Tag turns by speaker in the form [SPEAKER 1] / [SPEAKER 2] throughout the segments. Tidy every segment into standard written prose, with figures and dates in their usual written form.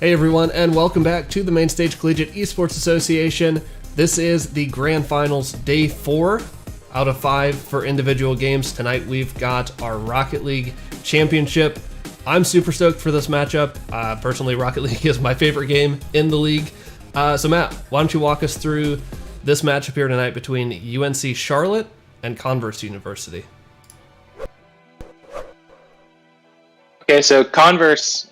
[SPEAKER 1] Hey everyone, and welcome back to the Mainstage Collegiate Esports Association. This is the Grand Finals Day 4 out of 5 for individual games. Tonight we've got our Rocket League Championship. I'm super stoked for this matchup. Personally, Rocket League is my favorite game in the league. So Matt, why don't you walk us through this matchup here tonight between UNC Charlotte and Converse University?
[SPEAKER 2] Okay, so Converse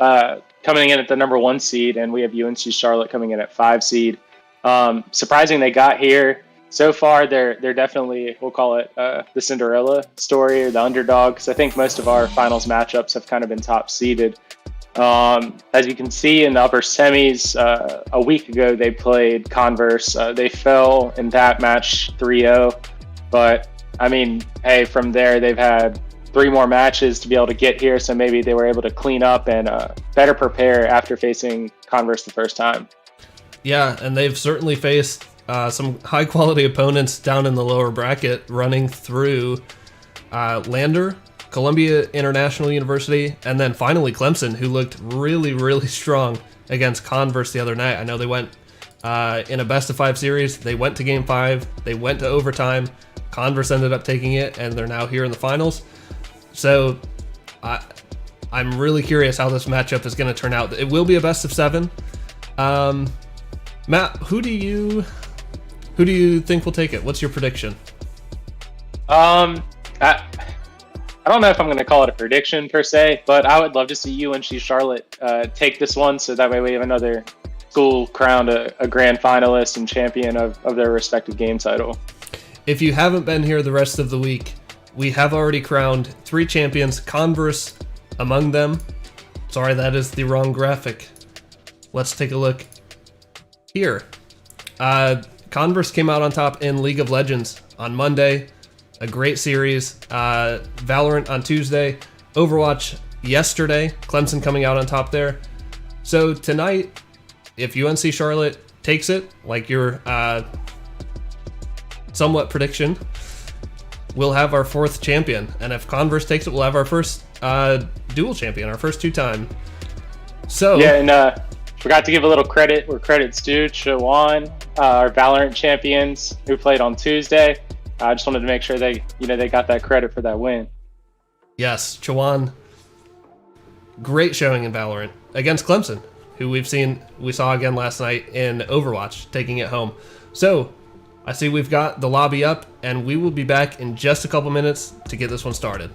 [SPEAKER 2] coming in at the number 1 seed, and we have UNC Charlotte coming in at 5 seed. Surprising they got here. So far, they're definitely, we'll call it the Cinderella story or the underdog, because I think most of our finals matchups have kind of been top seeded. As you can see in the upper semis, a week ago they played Converse. They fell in that match 3-0, but I mean, hey, from there they've had 3 more matches to be able to get here, so maybe they were able to clean up and better prepare after facing Converse the first time. Yeah,
[SPEAKER 1] and they've certainly faced some high-quality opponents down in the lower bracket, running through Lander, Columbia International University, and then finally Clemson, who looked really, really strong against Converse the other night. I know they went in a best-of-5 series. They went to Game 5. They went to overtime. Converse ended up taking it, and they're now here in the finals. So I'm really curious how this matchup is going to turn out. It will be a best-of-7. Matt, who do you think will take it? What's your prediction?
[SPEAKER 2] I don't know if I'm going to call it a prediction per se, but I would love to see UNC Charlotte take this one, so that way we have another school crowned a grand finalist and champion of their respective game title.
[SPEAKER 1] If you haven't been here the rest of the week, we have already crowned 3 champions, Converse among them. Sorry, that is the wrong graphic. Let's take a look here. Converse came out on top in League of Legends on Monday. A great series. Valorant on Tuesday. Overwatch yesterday. Clemson coming out on top there. So tonight, if UNC Charlotte takes it, like your somewhat prediction, we'll have our 4th champion. And if Converse takes it, we'll have our first dual champion, our first 2-time. So
[SPEAKER 2] yeah, and forgot to give a little credit where credit's due. Chawan, our Valorant champions who played on Tuesday. I just wanted to make sure they got that credit for that win.
[SPEAKER 1] Yes, Chawan, great showing in Valorant against Clemson, who we saw again last night in Overwatch, taking it home. So I see we've got the lobby up, and we will be back in just a couple minutes to get this one started.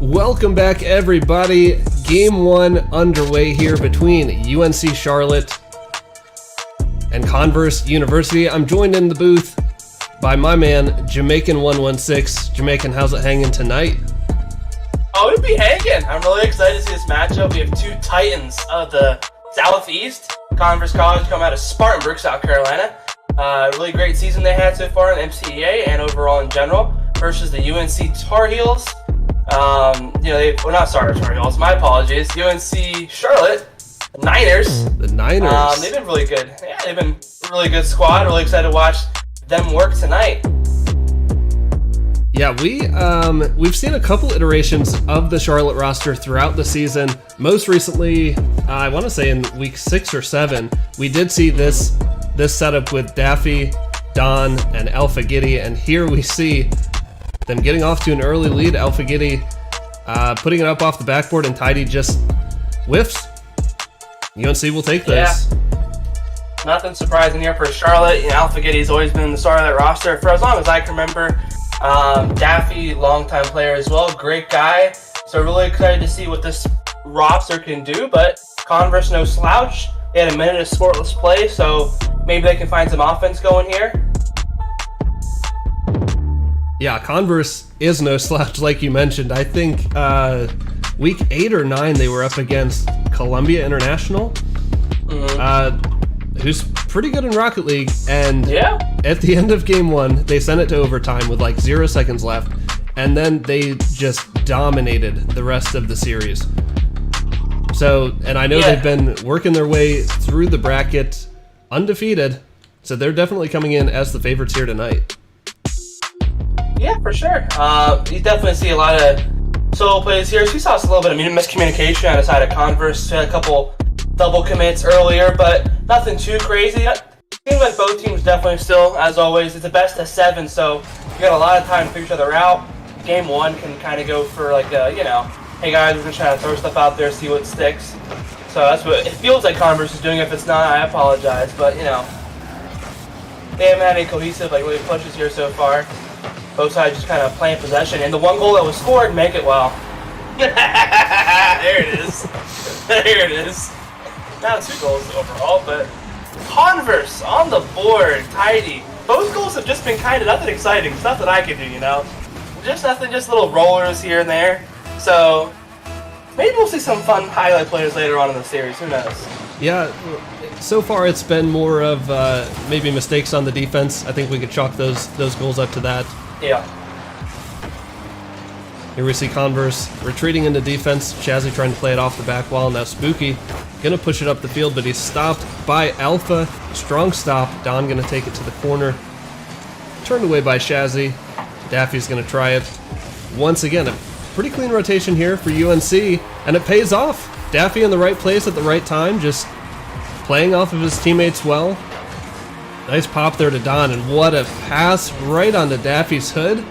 [SPEAKER 1] Welcome back, everybody. Game 1 underway here between UNC Charlotte and Converse University. I'm joined in the booth by my man, Jamaican116. Jamaican, how's it hanging tonight?
[SPEAKER 3] Oh, it'd be hanging. I'm really excited to see this matchup. We have two titans of the Southeast. Converse College come out of Spartanburg, South Carolina. Really great season they had so far in MCEA and overall in general. Versus the UNC Tar Heels. Tar Heels. My apologies. UNC Charlotte Niners.
[SPEAKER 1] The Niners.
[SPEAKER 3] They've been really good. Yeah, they've been a really good squad. Really excited to watch them work tonight.
[SPEAKER 1] Yeah, we've seen a couple iterations of the Charlotte roster throughout the season. Most recently, I want to say in week 6 or 7, we did see this setup with Daffy, Don, and Alpha Giddy, and here we see them getting off to an early lead. Alpha Giddy putting it up off the backboard, and Tidy just whiffs. UNC will take this.
[SPEAKER 3] Yeah. Nothing surprising here for Charlotte. Alpha Giddy's always been the star of that roster for as long as I can remember. Daffy, longtime player as well, great guy. So really excited to see what this roster can do, but Converse no slouch. They had a minute of scoreless play, so maybe they can find some offense going here.
[SPEAKER 1] Yeah, Converse is no slouch, like you mentioned. I think week 8 or 9 they were up against Columbia International, who's pretty good in Rocket League, and at the end of game 1, they sent it to overtime with like 0 seconds left, and then they just dominated the rest of the series. So, and I know they've been working their way through the bracket undefeated, so they're definitely coming in as the favorites here tonight.
[SPEAKER 3] Yeah, for sure. You definitely see a lot of solo plays here. So you saw a little bit of miscommunication on the side of Converse. We had a couple double commits earlier, but nothing too crazy. Seems like both teams definitely still, as always, it's a best of 7, so you got a lot of time to figure each other out. Game 1 can kind of go for like a, hey guys, we're just trying to throw stuff out there, see what sticks. So that's what it feels like Converse is doing. If it's not, I apologize, but they haven't had any cohesive really pushes here so far. Both sides just kind of playing possession, and the one goal that was scored, make it well. There it is. There it is. Now 2 goals overall, but Converse on the board, Tidy. Both goals have just been kind of nothing exciting, stuff that I can do, Just nothing, just little rollers here and there. So maybe we'll see some fun highlight plays later on in the series. Who knows?
[SPEAKER 1] Yeah, so far it's been more of maybe mistakes on the defense. I think we could chalk those goals up to that.
[SPEAKER 3] Yeah.
[SPEAKER 1] Here we see Converse retreating into defense. Shazzy trying to play it off the back wall. Now Spooky gonna push it up the field, but he's stopped by Alpha. Strong stop. Don gonna take it to the corner. Turned away by Shazzy. Daffy's gonna try it. Once again, a pretty clean rotation here for UNC, and it pays off. Daffy in the right place at the right time, just playing off of his teammates well. Nice pop there to Don, and what a pass right onto Daffy's hood.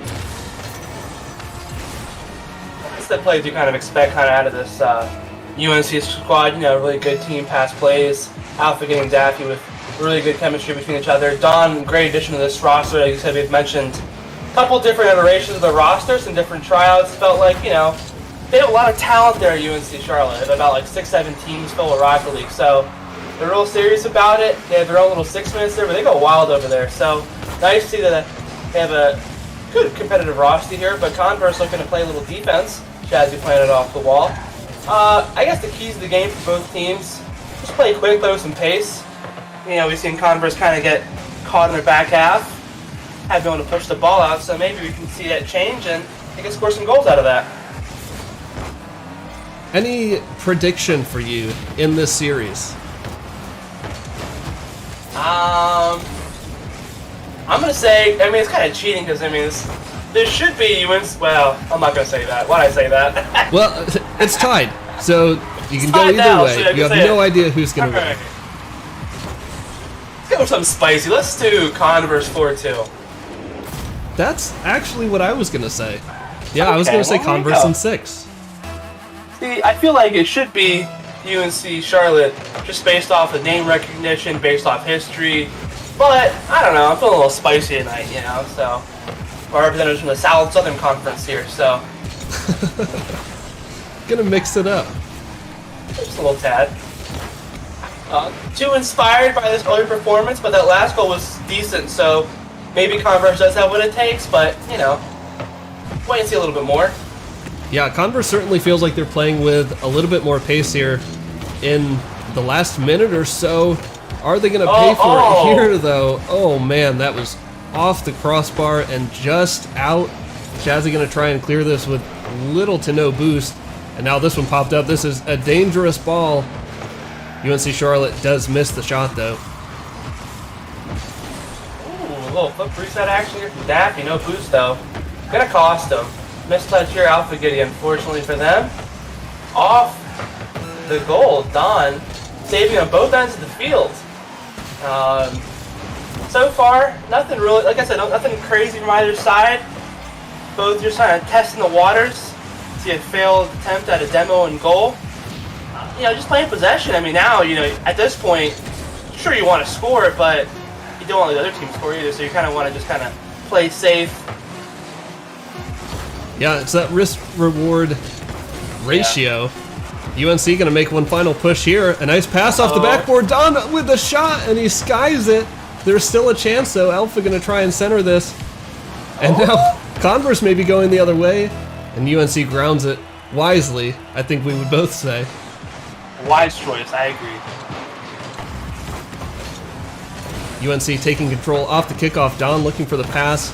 [SPEAKER 3] That's the plays you kind of expect out of this UNC squad. Really good team pass plays. Alpha getting Daffy with really good chemistry between each other. Don, great addition to this roster. Like you said, we've mentioned a couple different iterations of the roster, some different tryouts. Felt like, they have a lot of talent there at UNC Charlotte. About 6-7 teams fill a Rocket League. So they're real serious about it. They have their own little 6 minutes there, but they go wild over there. So nice to see that they have a good competitive roster here, but Converse looking to play a little defense. Shazzy playing it off the wall. I guess the keys to the game for both teams, just play quick, play with some pace. We've seen Converse kind of get caught in their back half, have been able to push the ball out, so maybe we can see that change and they can score some goals out of that.
[SPEAKER 1] Any prediction for you in this series?
[SPEAKER 3] I'm gonna say, it's kind of cheating because there should be UNC. Well, I'm not gonna say that. Why'd I say that?
[SPEAKER 1] Well, it's tied, so you can go either
[SPEAKER 3] now,
[SPEAKER 1] way.
[SPEAKER 3] so
[SPEAKER 1] You have no idea who's gonna win.
[SPEAKER 3] Let's go with something spicy. Let's do Converse 4-2.
[SPEAKER 1] That's actually what I was gonna say. Yeah, I was gonna say Converse in 6.
[SPEAKER 3] See, I feel like it should be UNC Charlotte, just based off of name recognition, based off history. But I don't know, I'm feeling a little spicy tonight, so our representatives from the Southern Conference here. So
[SPEAKER 1] Gonna mix it up.
[SPEAKER 3] Just a little tad. Too inspired by this early performance, but that last goal was decent, so maybe Converse does have what it takes, but, you know, wait and see a little bit more.
[SPEAKER 1] Yeah, Converse certainly feels like they're playing with a little bit more pace here in the last minute or so. Are they going to pay for it here, though? Oh, man, that was off the crossbar and just out. Jazzy going to try and clear this with little to no boost. And now this one popped up. This is a dangerous ball. UNC Charlotte does miss the shot, though.
[SPEAKER 3] Ooh, a little flip reset action here from Daffy. No boost, though. Gonna cost them. Mistouch here, Alpha Giddy, unfortunately for them. Off the goal, Don saving on both ends of the field. So far, nothing really, like I said, nothing crazy from either side. Both just kind of testing the waters. See a failed attempt at a demo and goal. You know, just playing possession. I mean, now, you know, at this point, sure you want to score, but you don't want the other team to score either, so you kind of want to just kind of play safe.
[SPEAKER 1] Yeah, it's that risk-reward ratio. Yeah. UNC going to make one final push here. A nice pass off the backboard. Don with the shot, and he skies it. There's still a chance, though. Alpha going to try and center this. And now Converse may be going the other way, and UNC grounds it wisely, I think we would both say.
[SPEAKER 3] Wise choice, I agree.
[SPEAKER 1] UNC taking control off the kickoff. Don looking for the pass.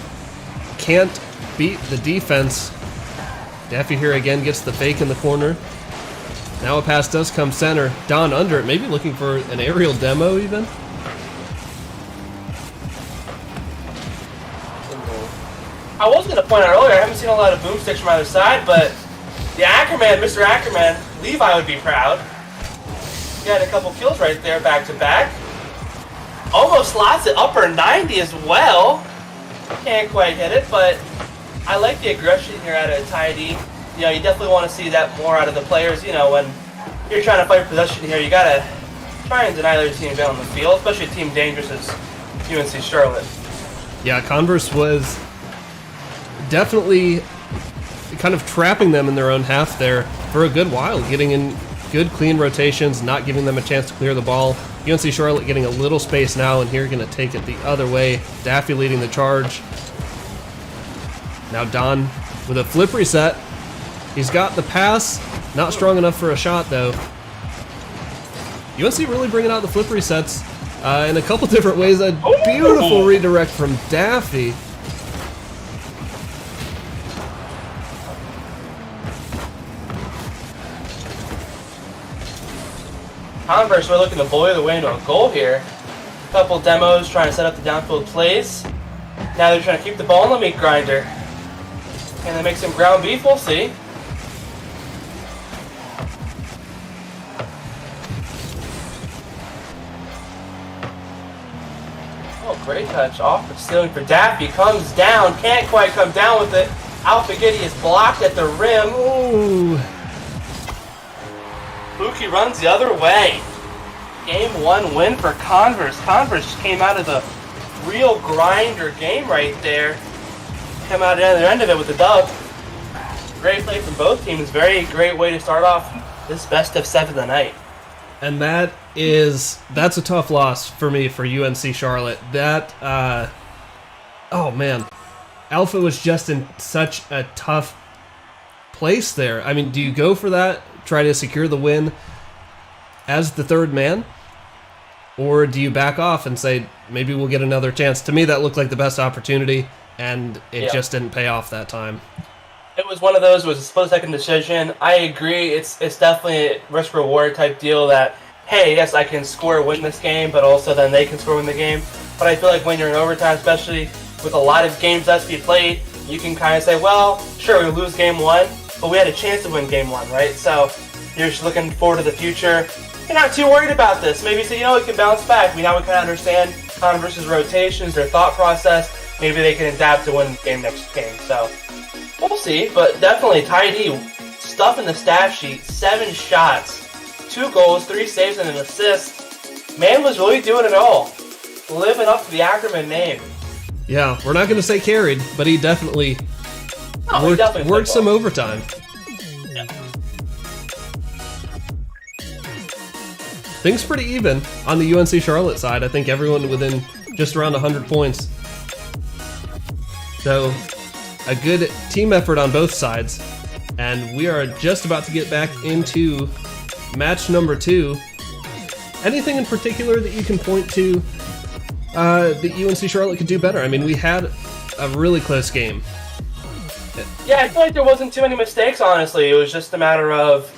[SPEAKER 1] Can't beat the defense. Daffy here again gets the fake in the corner. Now a pass does come center. Don under it, maybe looking for an aerial demo even.
[SPEAKER 3] I was going to point out earlier, I haven't seen a lot of boomsticks from either side, but the Ackerman, Mr. Ackerman, Levi would be proud. He had a couple kills right there, back to back. Almost slots it, upper 90 as well. Can't quite hit it, but I like the aggression here out of Tidy. You know, you definitely want to see that more out of the players. You know, when you're trying to fight possession here, you got to try and deny their team down on the field, especially a team dangerous as UNC Charlotte.
[SPEAKER 1] Yeah, Converse was definitely kind of trapping them in their own half there for a good while, getting in good clean rotations, not giving them a chance to clear the ball. UNC Charlotte getting a little space now, and here going to take it the other way. Daffy leading the charge. Now Don with a flip reset. He's got the pass, not strong enough for a shot though. UNC really bringing out the flip resets in a couple different ways. A beautiful redirect from Daffy.
[SPEAKER 3] Converse, we're looking to boil the way into a goal here. A couple demos trying to set up the downfield plays. Now they're trying to keep the ball in the meat grinder. Can they make some ground beef? We'll see. Oh, great touch off the ceiling for Daffy. Comes down, can't quite come down with it. Alpha Giddy is blocked at the rim.
[SPEAKER 1] Ooh.
[SPEAKER 3] Buki runs the other way. Game 1 win for Converse. Converse came out of the real grinder game right there. Come out at the other end of it with the dub. Great play from both teams. Very great way to start off this best of 7 of the night.
[SPEAKER 1] And that's a tough loss for me for UNC Charlotte. That, oh man. Alpha was just in such a tough place there. I mean, do you go for that? Try to secure the win as the third man? Or do you back off and say, maybe we'll get another chance? To me, that looked like the best opportunity, and it just didn't pay off that time.
[SPEAKER 3] It was one of those, it was a split-second decision. I agree, it's definitely a risk-reward type deal that, hey, yes, I can score, win this game, but also then they can score, win the game. But I feel like when you're in overtime, especially with a lot of games left to be played, you can kind of say, well, sure, we lose game 1, but we had a chance to win game 1, right? So you're just looking forward to the future. You're not too worried about this. Maybe you say, you know, we can bounce back. Now we kind of understand Converse's rotations, their thought process. Maybe they can adapt to win the game next game. So we'll see. But definitely, Tidy stuff in the stat sheet. 7 shots, 2 goals, 3 saves, and an assist. Man was really doing it all. Living up to the Ackerman name.
[SPEAKER 1] Yeah, we're not going to say carried, but he definitely
[SPEAKER 3] Oh, he definitely
[SPEAKER 1] worked
[SPEAKER 3] played
[SPEAKER 1] some
[SPEAKER 3] well.
[SPEAKER 1] overtime.
[SPEAKER 3] Yeah.
[SPEAKER 1] Things pretty even on the UNC Charlotte side. I think everyone within just around 100 points. So, a good team effort on both sides. And we are just about to get back into match number 2. Anything in particular that you can point to that UNC Charlotte could do better? I mean, we had a really close game.
[SPEAKER 3] Yeah, I feel like there wasn't too many mistakes, honestly. It was just a matter of,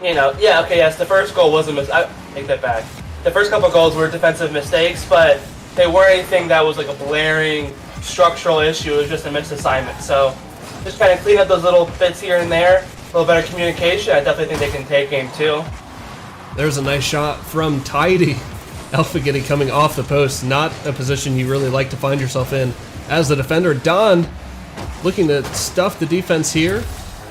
[SPEAKER 3] yes, the first goal was a mistake. I take that back. The first couple goals were defensive mistakes, but they weren't anything that was like a blaring structural issue. It was just a missed assignment. So just kind of clean up those little bits here and there, a little better communication. I definitely think they can take game 2.
[SPEAKER 1] There's a nice shot from Tidy. Alpha Giddy coming off the post, not a position you really like to find yourself in as the defender. Don looking to stuff the defense here,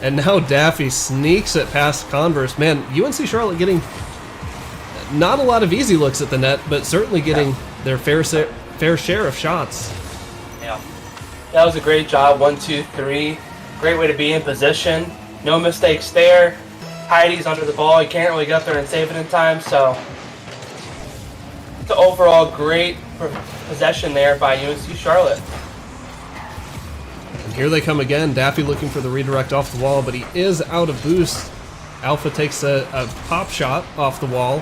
[SPEAKER 1] and now Daffy sneaks it past Converse. Man, UNC Charlotte getting not a lot of easy looks at the net, but certainly getting their fair share of shots.
[SPEAKER 3] Yeah, that was a great job. 1, 2, 3. Great way to be in position. No mistakes there. Heidi's under the ball. He can't really get up there and save it in time. So it's an overall great possession there by UNC Charlotte.
[SPEAKER 1] And here they come again. Daffy looking for the redirect off the wall, but he is out of boost. Alpha takes a pop shot off the wall.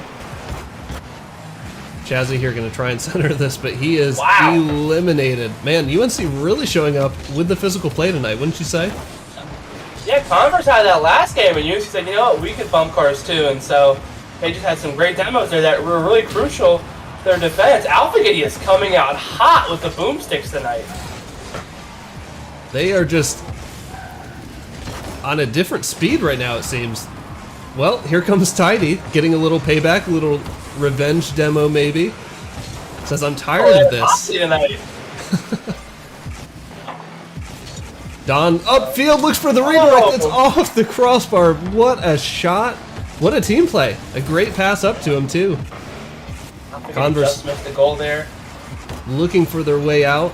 [SPEAKER 1] Chazzy here going to try and center this, but he is eliminated. Man, UNC really showing up with the physical play tonight, wouldn't you say?
[SPEAKER 3] Yeah, Converse had that last game, and UNC said, you know what, we can bump cars too. And so they just had some great demos there that were really crucial to their defense. Alpha Giddy is coming out hot with the boomsticks tonight.
[SPEAKER 1] They are just on a different speed right now, it seems. Well, here comes Tidy, getting a little payback, a little revenge demo maybe. Says, I'm tired of this.
[SPEAKER 3] Tonight.
[SPEAKER 1] Don upfield looks for the redirect. It's off the crossbar. What a shot. What a team play. A great pass up to him, too. Converse
[SPEAKER 3] just missed the goal there.
[SPEAKER 1] Looking for their way out.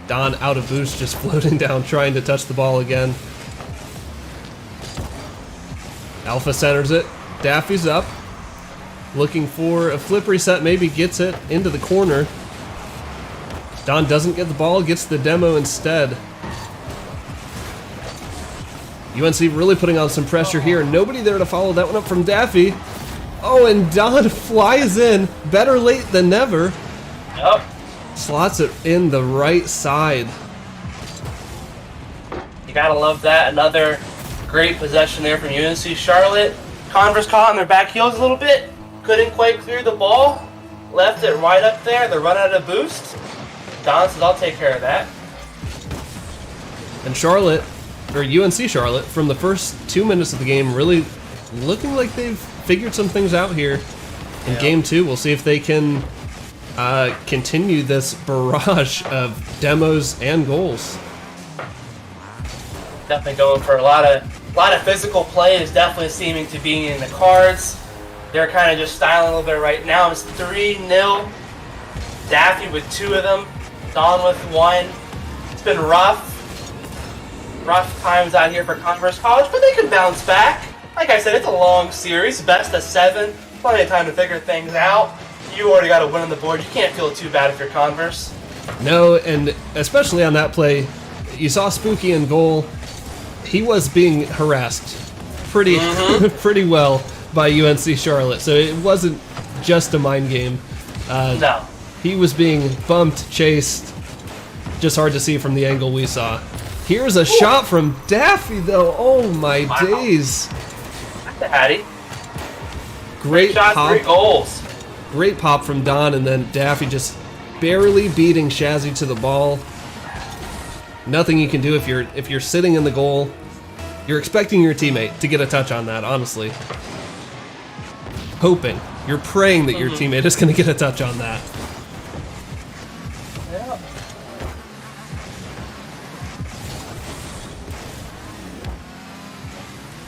[SPEAKER 1] Don out of boost, just floating down, trying to touch the ball again. Alpha centers it. Daffy's up. Looking for a flip reset, maybe gets it into the corner. Don doesn't get the ball, gets the demo instead. UNC really putting on some pressure here. Nobody there to follow that one up from Daffy. Oh, and Don flies in. Better late than never.
[SPEAKER 3] Yep.
[SPEAKER 1] Slots it in the right side.
[SPEAKER 3] You gotta love that. Another great possession there from UNC Charlotte. Converse caught on their back heels a little bit. Couldn't quite clear the ball. Left it right up there. They're running out of boost. Don says, I'll take care of that.
[SPEAKER 1] And Charlotte, or UNC Charlotte, from the first 2 minutes of the game, really looking like they've figured some things out here in game 2. We'll see if they can continue this barrage of demos and goals.
[SPEAKER 3] Definitely going for a lot of physical play is definitely seeming to be in the cards. They're kind of just styling a little bit right now. It's 3-0. Daffy with 2 of them. Don with 1. It's been rough times out here for Converse College, but they can bounce back. Like I said, it's a long series, best of 7. Plenty of time to figure things out. You already got a win on the board. You can't feel too bad if you're Converse.
[SPEAKER 1] No, and especially on that play, you saw Spooky in goal. He was being harassed pretty well by UNC Charlotte, so it wasn't just a mind game.
[SPEAKER 3] No.
[SPEAKER 1] He was being bumped, chased. Just hard to see from the angle we saw. Here's a shot from Daffy, though. Oh my days!
[SPEAKER 3] That's a Hattie.
[SPEAKER 1] Great
[SPEAKER 3] shot,
[SPEAKER 1] pop.
[SPEAKER 3] 3 goals.
[SPEAKER 1] Great pop from Don, and then Daffy just barely beating Shazzy to the ball. Nothing you can do if you're sitting in the goal. You're expecting your teammate to get a touch on that, honestly. Hoping. You're praying that your teammate is going to get a touch on that.
[SPEAKER 3] Yeah.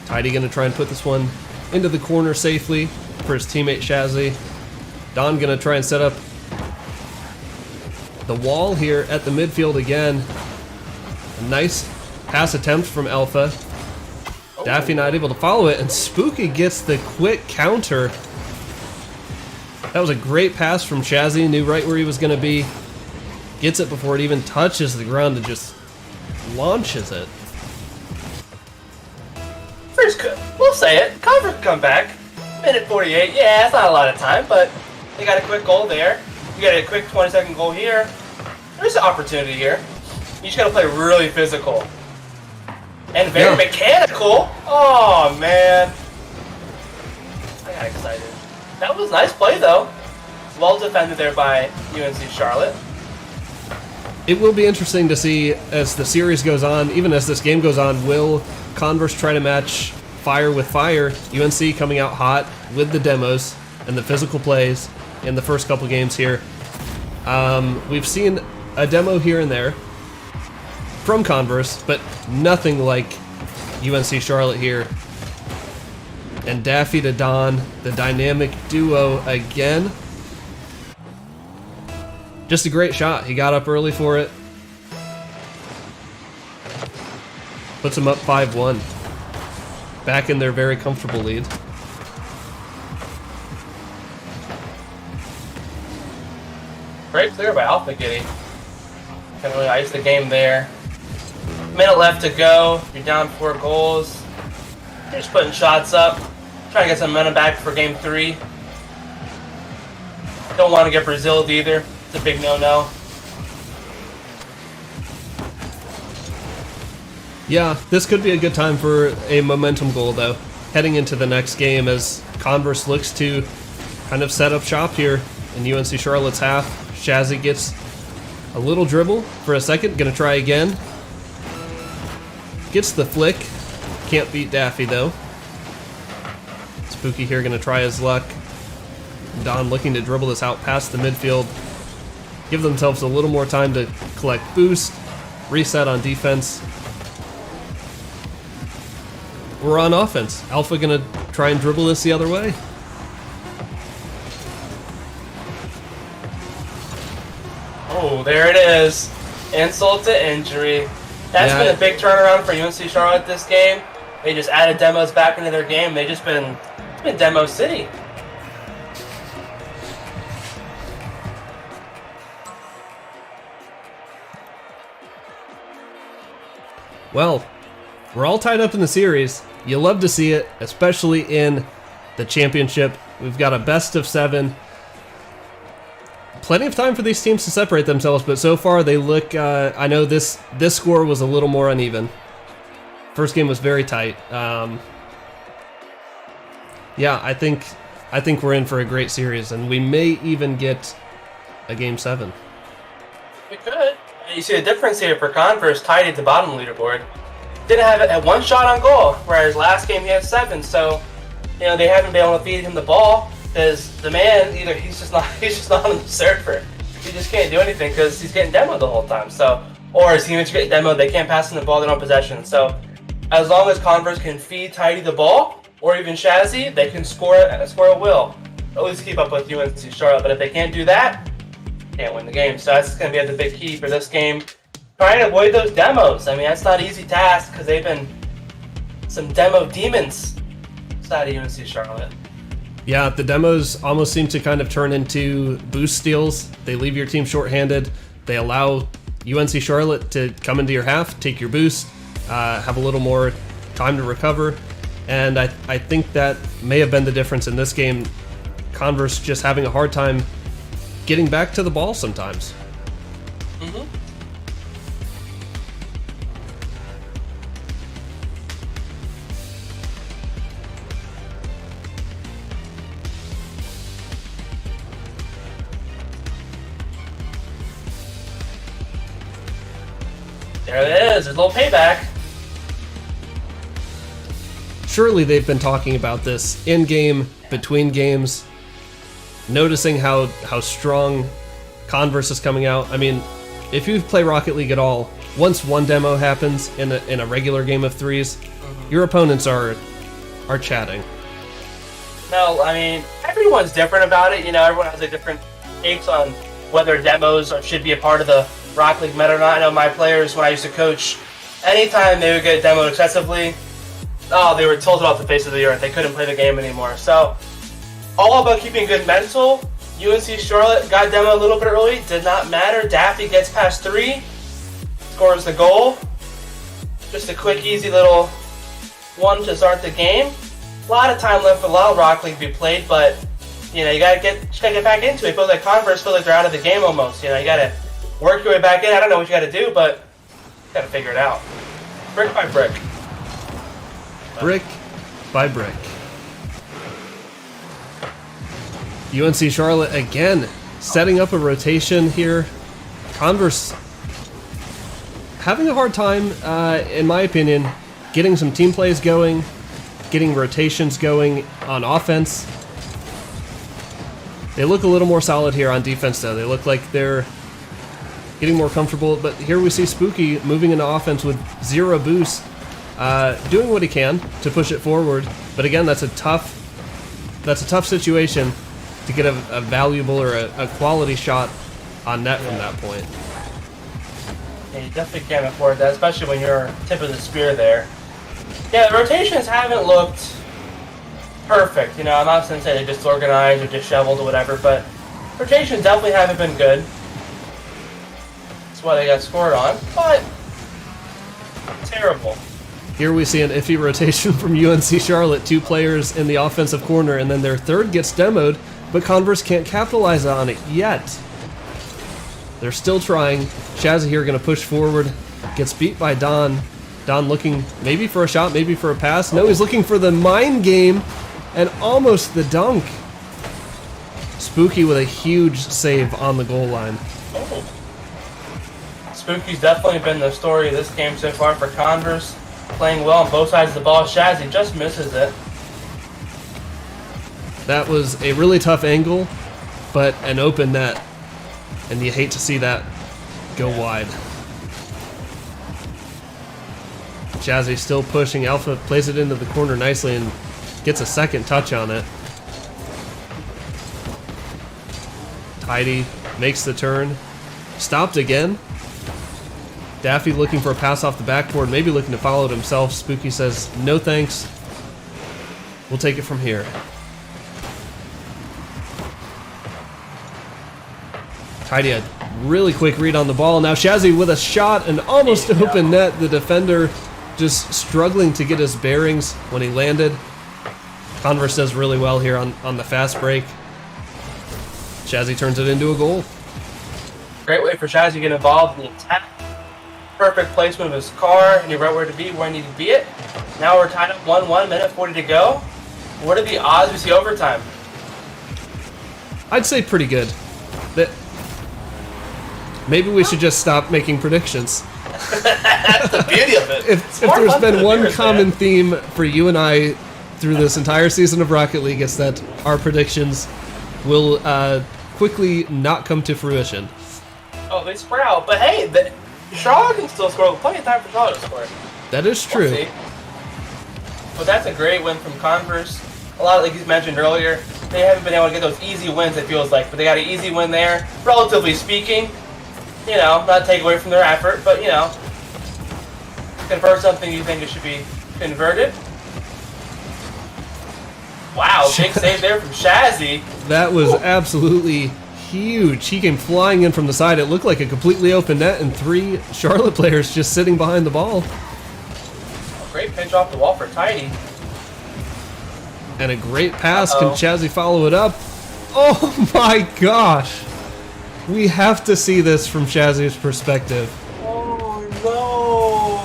[SPEAKER 1] Tidy going to try and put this one into the corner safely for his teammate Shazzy. Don going to try and set up the wall here at the midfield again. A nice pass attempt from Alpha. Daffy not able to follow it, and Spooky gets the quick counter. That was a great pass from Shazzy, knew right where he was going to be. Gets it before it even touches the ground and just launches it.
[SPEAKER 3] First, we'll say it, Converse come back. Minute 48, yeah, it's not a lot of time, but they got a quick goal there. You got a quick 20-second goal here. There's an opportunity here. You just got to play really physical. And very mechanical. Oh, man. I got excited. That was a nice play, though. Well defended there by UNC Charlotte.
[SPEAKER 1] It will be interesting to see as the series goes on, even as this game goes on, will Converse try to match fire with fire? UNC coming out hot with the demos and the physical plays in the first couple games here. We've seen a demo here and there from Converse, but nothing like UNC Charlotte here. And Daffy to Don, the dynamic duo again. Just a great shot. He got up early for it. Puts him up 5-1. Back in their very comfortable lead.
[SPEAKER 3] Great clear by Alpha Giddy. Can really ice the game there. Minute left to go. You're down 4 goals. You're just putting shots up. Trying to get some momentum back for game 3. Don't want to get Brazil'd either. It's a big no-no.
[SPEAKER 1] Yeah, this could be a good time for a momentum goal, though. Heading into the next game as Converse looks to kind of set up shop here in UNC Charlotte's half. Shazzy gets a little dribble for a second. Gonna try again. Gets the flick. Can't beat Daffy, though. Spooky here gonna try his luck. Don looking to dribble this out past the midfield. Give themselves a little more time to collect boost. Reset on defense. We're on offense. Alpha gonna try and dribble this the other way.
[SPEAKER 3] Oh, there it is. Insult to injury. That's been a big turnaround for UNC Charlotte this game. They just added demos back into their game. They just it's been demo city.
[SPEAKER 1] Well, we're all tied up in the series. You love to see it, especially in the championship. We've got a best of 7. Plenty of time for these teams to separate themselves, but so far they look, I know this score was a little more uneven. First game was very tight. Yeah, I think we're in for a great series, and we may even get a game 7.
[SPEAKER 3] We could. You see the difference here for Converse, tied at the bottom leaderboard. Didn't have one shot on goal, whereas last game he had 7. So, they haven't been able to feed him the ball because the man either he's just not on the server. He just can't do anything because he's getting demoed the whole time. So, or his teammates get demoed, they can't pass him the ball, they don't have possession. So, as long as Converse can feed Tidy the ball, or even Shazzy, they can score a will. At least keep up with UNC Charlotte. But if they can't do that, can't win the game. So that's going to be the big key for this game. Trying to avoid those demos. I mean, that's not an easy task because they've been some demo demons inside of UNC Charlotte.
[SPEAKER 1] Yeah, the demos almost seem to kind of turn into boost steals. They leave your team shorthanded. They allow UNC Charlotte to come into your half, take your boost, have a little more time to recover. And I think that may have been the difference in this game. Converse just having a hard time getting back to the ball sometimes.
[SPEAKER 3] Mm-hmm. There it is. There's a little payback.
[SPEAKER 1] Surely they've been talking about this in-game, between games, noticing how strong Converse is coming out. I mean, if you play Rocket League at all, once one demo happens in a regular game of 3s, your opponents are chatting.
[SPEAKER 3] No, I mean, everyone's different about it. Everyone has a different takes on whether demos should be a part of the Rocket League meta or not. I know my players, when I used to coach anytime they would get demoed excessively, oh, they were tilted off the face of the earth. They couldn't play the game anymore. So, all about keeping good mental. UNC Charlotte got demoed a little bit early. Did not matter. Daffy gets past 3, scores the goal. Just a quick, easy little one to start the game. A lot of time left for a lot of Rocket League to be played, but you know, you gotta get back into it. It feels like Converse feels like they're out of the game almost. You know, you gotta work your way back in. I don't know what you gotta do, but you gotta figure it out. Brick by brick.
[SPEAKER 1] Brick by brick. UNC Charlotte again setting up a rotation here. Converse having a hard time, in my opinion, getting some team plays going, getting rotations going on offense. They look a little more solid here on defense, though. They look like they're getting more comfortable. But here we see Spooky moving into offense with 0 boost, doing what he can to push it forward. But again, that's a tough situation to get a valuable or a quality shot on net from that point.
[SPEAKER 3] Yeah, you definitely can't afford that, especially when you're tip of the spear there. Yeah, the rotations haven't looked perfect. You know, I'm not going to say they're disorganized or disheveled or whatever, but rotations definitely haven't been good. That's why they got scored on, but terrible.
[SPEAKER 1] Here we see an iffy rotation from UNC Charlotte. 2 players in the offensive corner, and then their third gets demoed, but Converse can't capitalize on it yet. They're still trying. Shazzy here going to push forward. Gets beat by Don. Don looking maybe for a shot, maybe for a pass. No, he's looking for the mind game and almost the dunk. Spooky with a huge save on the goal line.
[SPEAKER 3] Oh. Spooky's definitely been the story of this game so far for Converse. Playing well on both sides of the ball. Shazzy just misses it.
[SPEAKER 1] That was a really tough angle, but an open net. And you hate to see that go wide. Shazzy still pushing. Alpha plays it into the corner nicely and gets a second touch on it. Tidy makes the turn. Stopped again. Daffy looking for a pass off the backboard, maybe looking to follow it himself. Spooky says, no thanks. We'll take it from here. Tidy a really quick read on the ball. Now Shazzy with a shot and almost open net. The defender just struggling to get his bearings when he landed. Converse does really well here on the fast break. Shazzy turns it into a goal.
[SPEAKER 3] Great way for Shazzy to get involved in the attack. Perfect placement of his car, and you're right where to be, where you need to be it. Now we're tied up 1-1, minute 40 to go. What are the odds we see overtime?
[SPEAKER 1] I'd say pretty good. Maybe we should just stop making predictions.
[SPEAKER 3] That's the beauty of it.
[SPEAKER 1] If there's been one common theme for you and I through this entire season of Rocket League, it's that our predictions will quickly not come to fruition.
[SPEAKER 3] Oh, they sprout. But hey, Charlotte can still score. Plenty of time for Charlotte to score.
[SPEAKER 1] That is true.
[SPEAKER 3] We'll see. But that's a great win from Converse. A lot, like you mentioned earlier, they haven't been able to get those easy wins, it feels like. But they got an easy win there, relatively speaking. You know, not take away from their effort, but, you know, convert something you think it should be converted. Wow, big save there from Shazzy.
[SPEAKER 1] That was absolutely huge. He came flying in from the side. It looked like a completely open net, and 3 Charlotte players just sitting behind the ball.
[SPEAKER 3] Great pinch off the wall for Tidy.
[SPEAKER 1] And a great pass. Can Shazzy follow it up? Oh my gosh. We have to see this from Shazzy's perspective.
[SPEAKER 3] Oh no!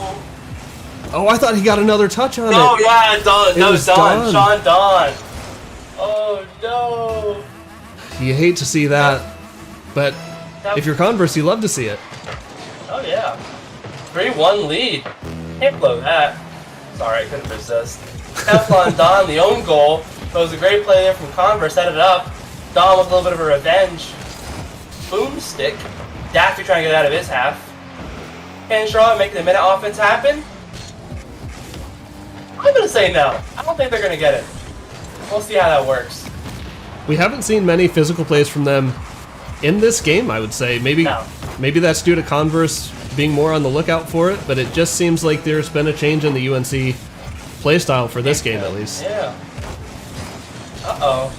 [SPEAKER 1] Oh, I thought he got another touch on it.
[SPEAKER 3] Oh yeah, Don. No,
[SPEAKER 1] was
[SPEAKER 3] Don.
[SPEAKER 1] Don.
[SPEAKER 3] Sean Don. Oh no!
[SPEAKER 1] You hate to see that, but if you're Converse, you love to see it.
[SPEAKER 3] Oh yeah. 3-1 lead. Can't blow that. Sorry, I couldn't resist. Teflon Don, the own goal. It was a great play there from Converse. Set it up. Don with a little bit of a revenge. Boomstick. Daffy trying to get out of his half. Can Charlotte make the minute offense happen? I'm going to say no. I don't think they're going to get it. We'll see how that works.
[SPEAKER 1] We haven't seen many physical plays from them in this game, I would say. Maybe that's due to Converse being more on the lookout for it, but it just seems like there's been a change in the UNC playstyle for this game, at least.
[SPEAKER 3] Yeah. Uh-oh.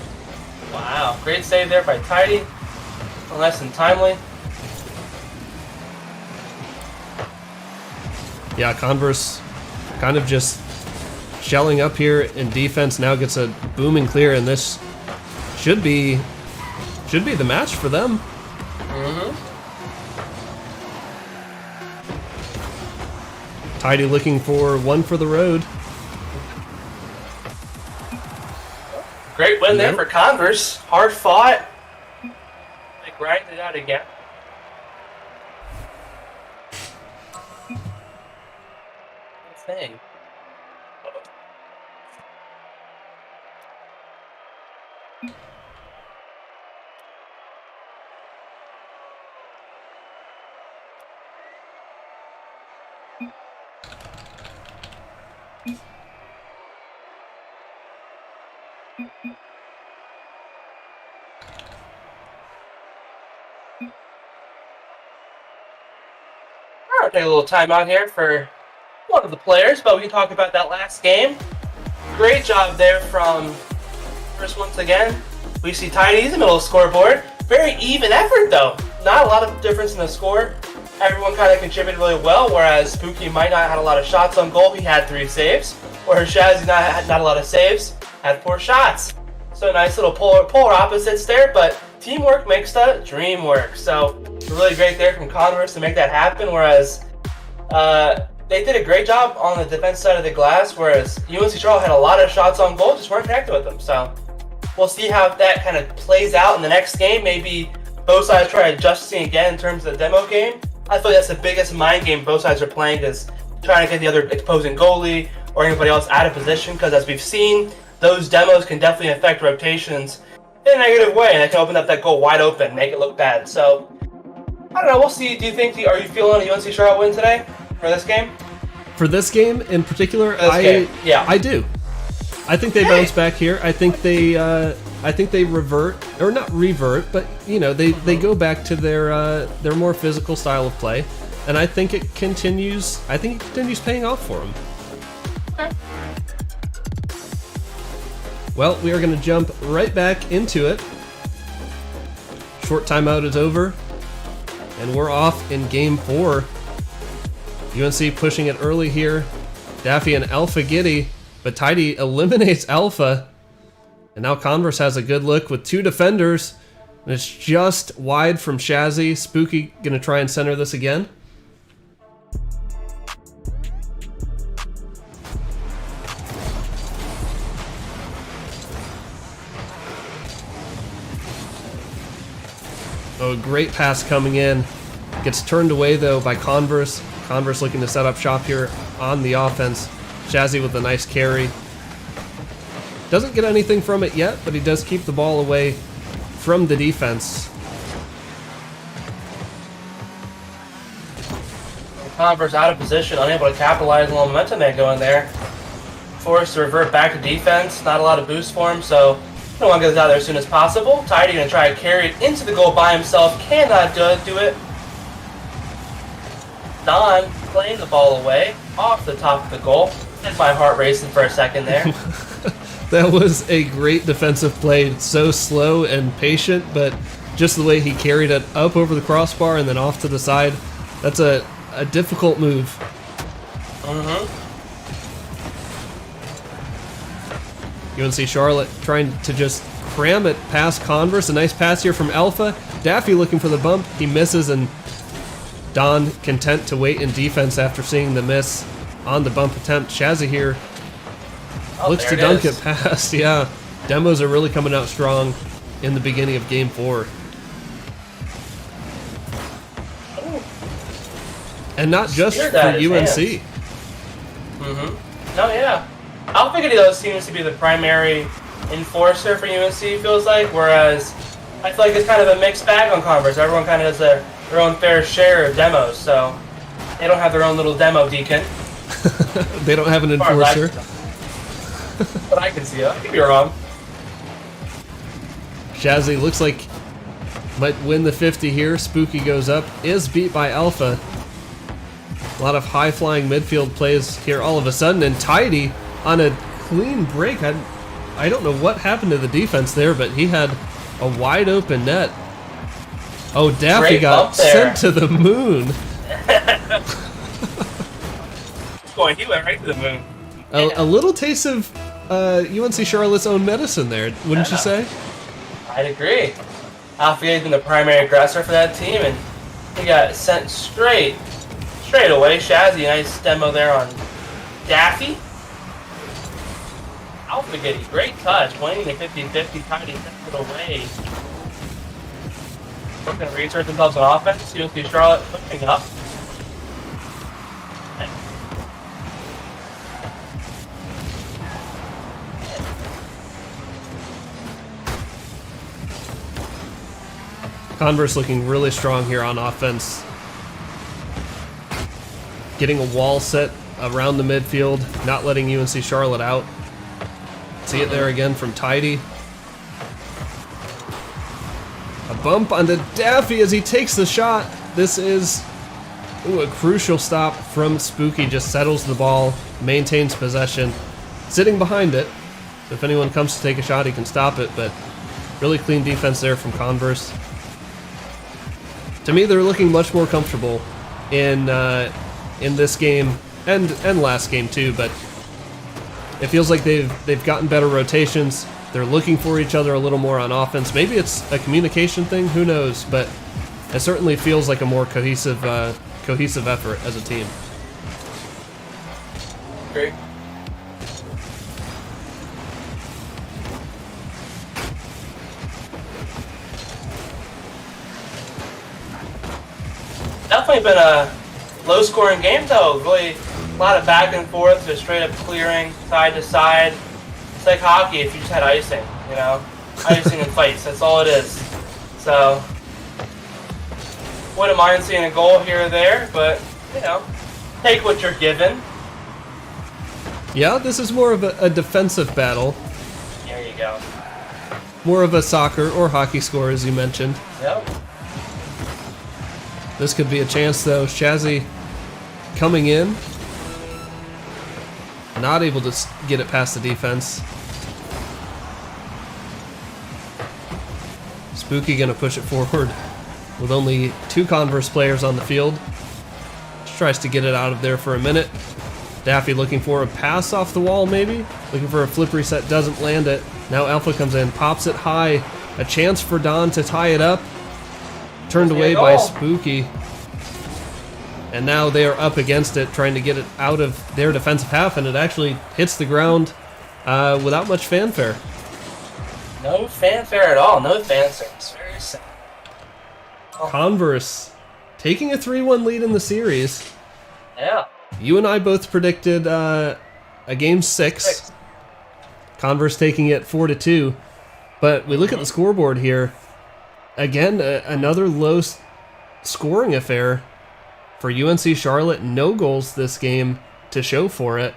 [SPEAKER 3] Wow. Great save there by Tidy. Nice and timely.
[SPEAKER 1] Yeah, Converse kind of just shelling up here in defense. Now gets a booming clear, and this should be the match for them. Tidy looking for one for the road.
[SPEAKER 3] Great win there for Converse. Hard fought. They grinded it out again. Good thing. I'll take a little time out here for one of the players, but we can talk about that last game. Great job there from Converse once again. We see Tidy in the middle of the scoreboard. Very even effort though. Not a lot of difference in the score. Everyone kind of contributed really well, whereas Spooky might not have had a lot of shots on goal. He had 3 saves. Whereas Shazzy not a lot of saves, had 4 shots. So nice little polar opposites there, but teamwork makes the dream work. So really great there from Converse to make that happen, whereas they did a great job on the defense side of the glass, whereas UNC Charlotte had a lot of shots on goal, just weren't connected with them. So we'll see how that kind of plays out in the next game. Maybe both sides try adjusting again in terms of the demo game. I feel like that's the biggest mind game both sides are playing, is trying to get the other opposing goalie or anybody else out of position, because as we've seen, those demos can definitely affect rotations in a negative way, and it can open up that goal wide open, make it look bad. So, I don't know, we'll see. Do you think, are you feeling a UNC Charlotte win today for this game?
[SPEAKER 1] For this game in particular,
[SPEAKER 3] Yeah.
[SPEAKER 1] I do. I think they bounce back here. I think they revert, or not revert, but you know, they go back to their more physical style of play, and I think it continues. I think it continues paying off for them.
[SPEAKER 3] Okay.
[SPEAKER 1] Well, we are going to jump right back into it. Short timeout is over, and we're off in Game 4. UNC pushing it early here. Daffy and Alpha Giddy, but Tidy eliminates Alpha. And now Converse has a good look with 2 defenders, and it's just wide from Shazzy. Spooky going to try and center this again. Oh, great pass coming in. Gets turned away, though, by Converse. Converse looking to set up shop here on the offense. Shazzy with a nice carry. Doesn't get anything from it yet, but he does keep the ball away from the defense.
[SPEAKER 3] Converse out of position, unable to capitalize on the momentum they go in there. Forced to revert back to defense. Not a lot of boost for him, so don't want to get this out there as soon as possible. Tidy going to try to carry it into the goal by himself. Cannot do it. Don playing the ball away off the top of the goal. Had my heart racing for a second there.
[SPEAKER 1] That was a great defensive play. So slow and patient, but just the way he carried it up over the crossbar and then off to the side. That's a difficult move. UNC Charlotte trying to just cram it past Converse. A nice pass here from Alpha. Daffy looking for the bump. He misses, and Don content to wait in defense after seeing the miss on the bump attempt. Shazzy here looks to dunk it past. Yeah, demos are really coming out strong in the beginning of Game 4. And not just for UNC.
[SPEAKER 3] No, yeah. Alpha Giddy, though, seems to be the primary enforcer for UNC, feels like, whereas I feel like it's kind of a mixed bag on Converse. Everyone kind of has their own fair share of demos, so they don't have their own little demo deacon.
[SPEAKER 1] They don't have an enforcer.
[SPEAKER 3] But I can see it. I could be wrong.
[SPEAKER 1] Shazzy looks like might win the 50 here. Spooky goes up, is beat by Alpha. A lot of high-flying midfield plays here all of a sudden, and Tidy on a clean break. I don't know what happened to the defense there, but he had a wide open net. Oh, Daffy
[SPEAKER 3] Great
[SPEAKER 1] got
[SPEAKER 3] bump there.
[SPEAKER 1] sent to the moon.
[SPEAKER 3] He went right to the moon.
[SPEAKER 1] A little taste of UNC Charlotte's own medicine there, wouldn't you say?
[SPEAKER 3] I'd agree. Alfie had been the primary aggressor for that team, and he got sent straight away. Shazzy, nice demo there on Daffy. Alpha getting great touch, winning the 50-50, Tidy sent it away. Looking to reinsert themselves on offense. UNC Charlotte pushing up.
[SPEAKER 1] Converse looking really strong here on offense. Getting a wall set around the midfield, not letting UNC Charlotte out. See it there again from Tidy. A bump onto Daffy as he takes the shot. This is a crucial stop from Spooky. Just settles the ball, maintains possession, sitting behind it. If anyone comes to take a shot, he can stop it, but really clean defense there from Converse. To me, they're looking much more comfortable in this game and last game too. But it feels like they've gotten better rotations. They're looking for each other a little more on offense. Maybe it's a communication thing. Who knows? But it certainly feels like a more cohesive effort as a team.
[SPEAKER 3] Great. Definitely been a low-scoring game, though. Really, a lot of back and forth, just straight up clearing, side to side. It's like hockey if you just had icing, you know? Icing and fights, that's all it is. So, wouldn't mind seeing a goal here or there, but, you know, take what you're given.
[SPEAKER 1] Yeah, this is more of a defensive battle.
[SPEAKER 3] There you go.
[SPEAKER 1] More of a soccer or hockey score, as you mentioned.
[SPEAKER 3] Yep.
[SPEAKER 1] This could be a chance, though. Shazzy coming in. Not able to get it past the defense. Spooky gonna push it forward with only 2 Converse players on the field. Just tries to get it out of there for a minute. Daffy looking for a pass off the wall, maybe? Looking for a flip reset, doesn't land it. Now Alpha comes in, pops it high. A chance for Don to tie it up. Turned away by Spooky. And now they are up against it, trying to get it out of their defensive half, and it actually hits the ground without much fanfare.
[SPEAKER 3] No fanfare at all. No fanfare. It's very sad.
[SPEAKER 1] Converse taking a 3-1 lead in the series.
[SPEAKER 3] Yeah.
[SPEAKER 1] You and I both predicted a game 6. Converse taking it 4-2. But we look at the scoreboard here. Again, another low scoring affair for UNC Charlotte. No goals this game to show for it.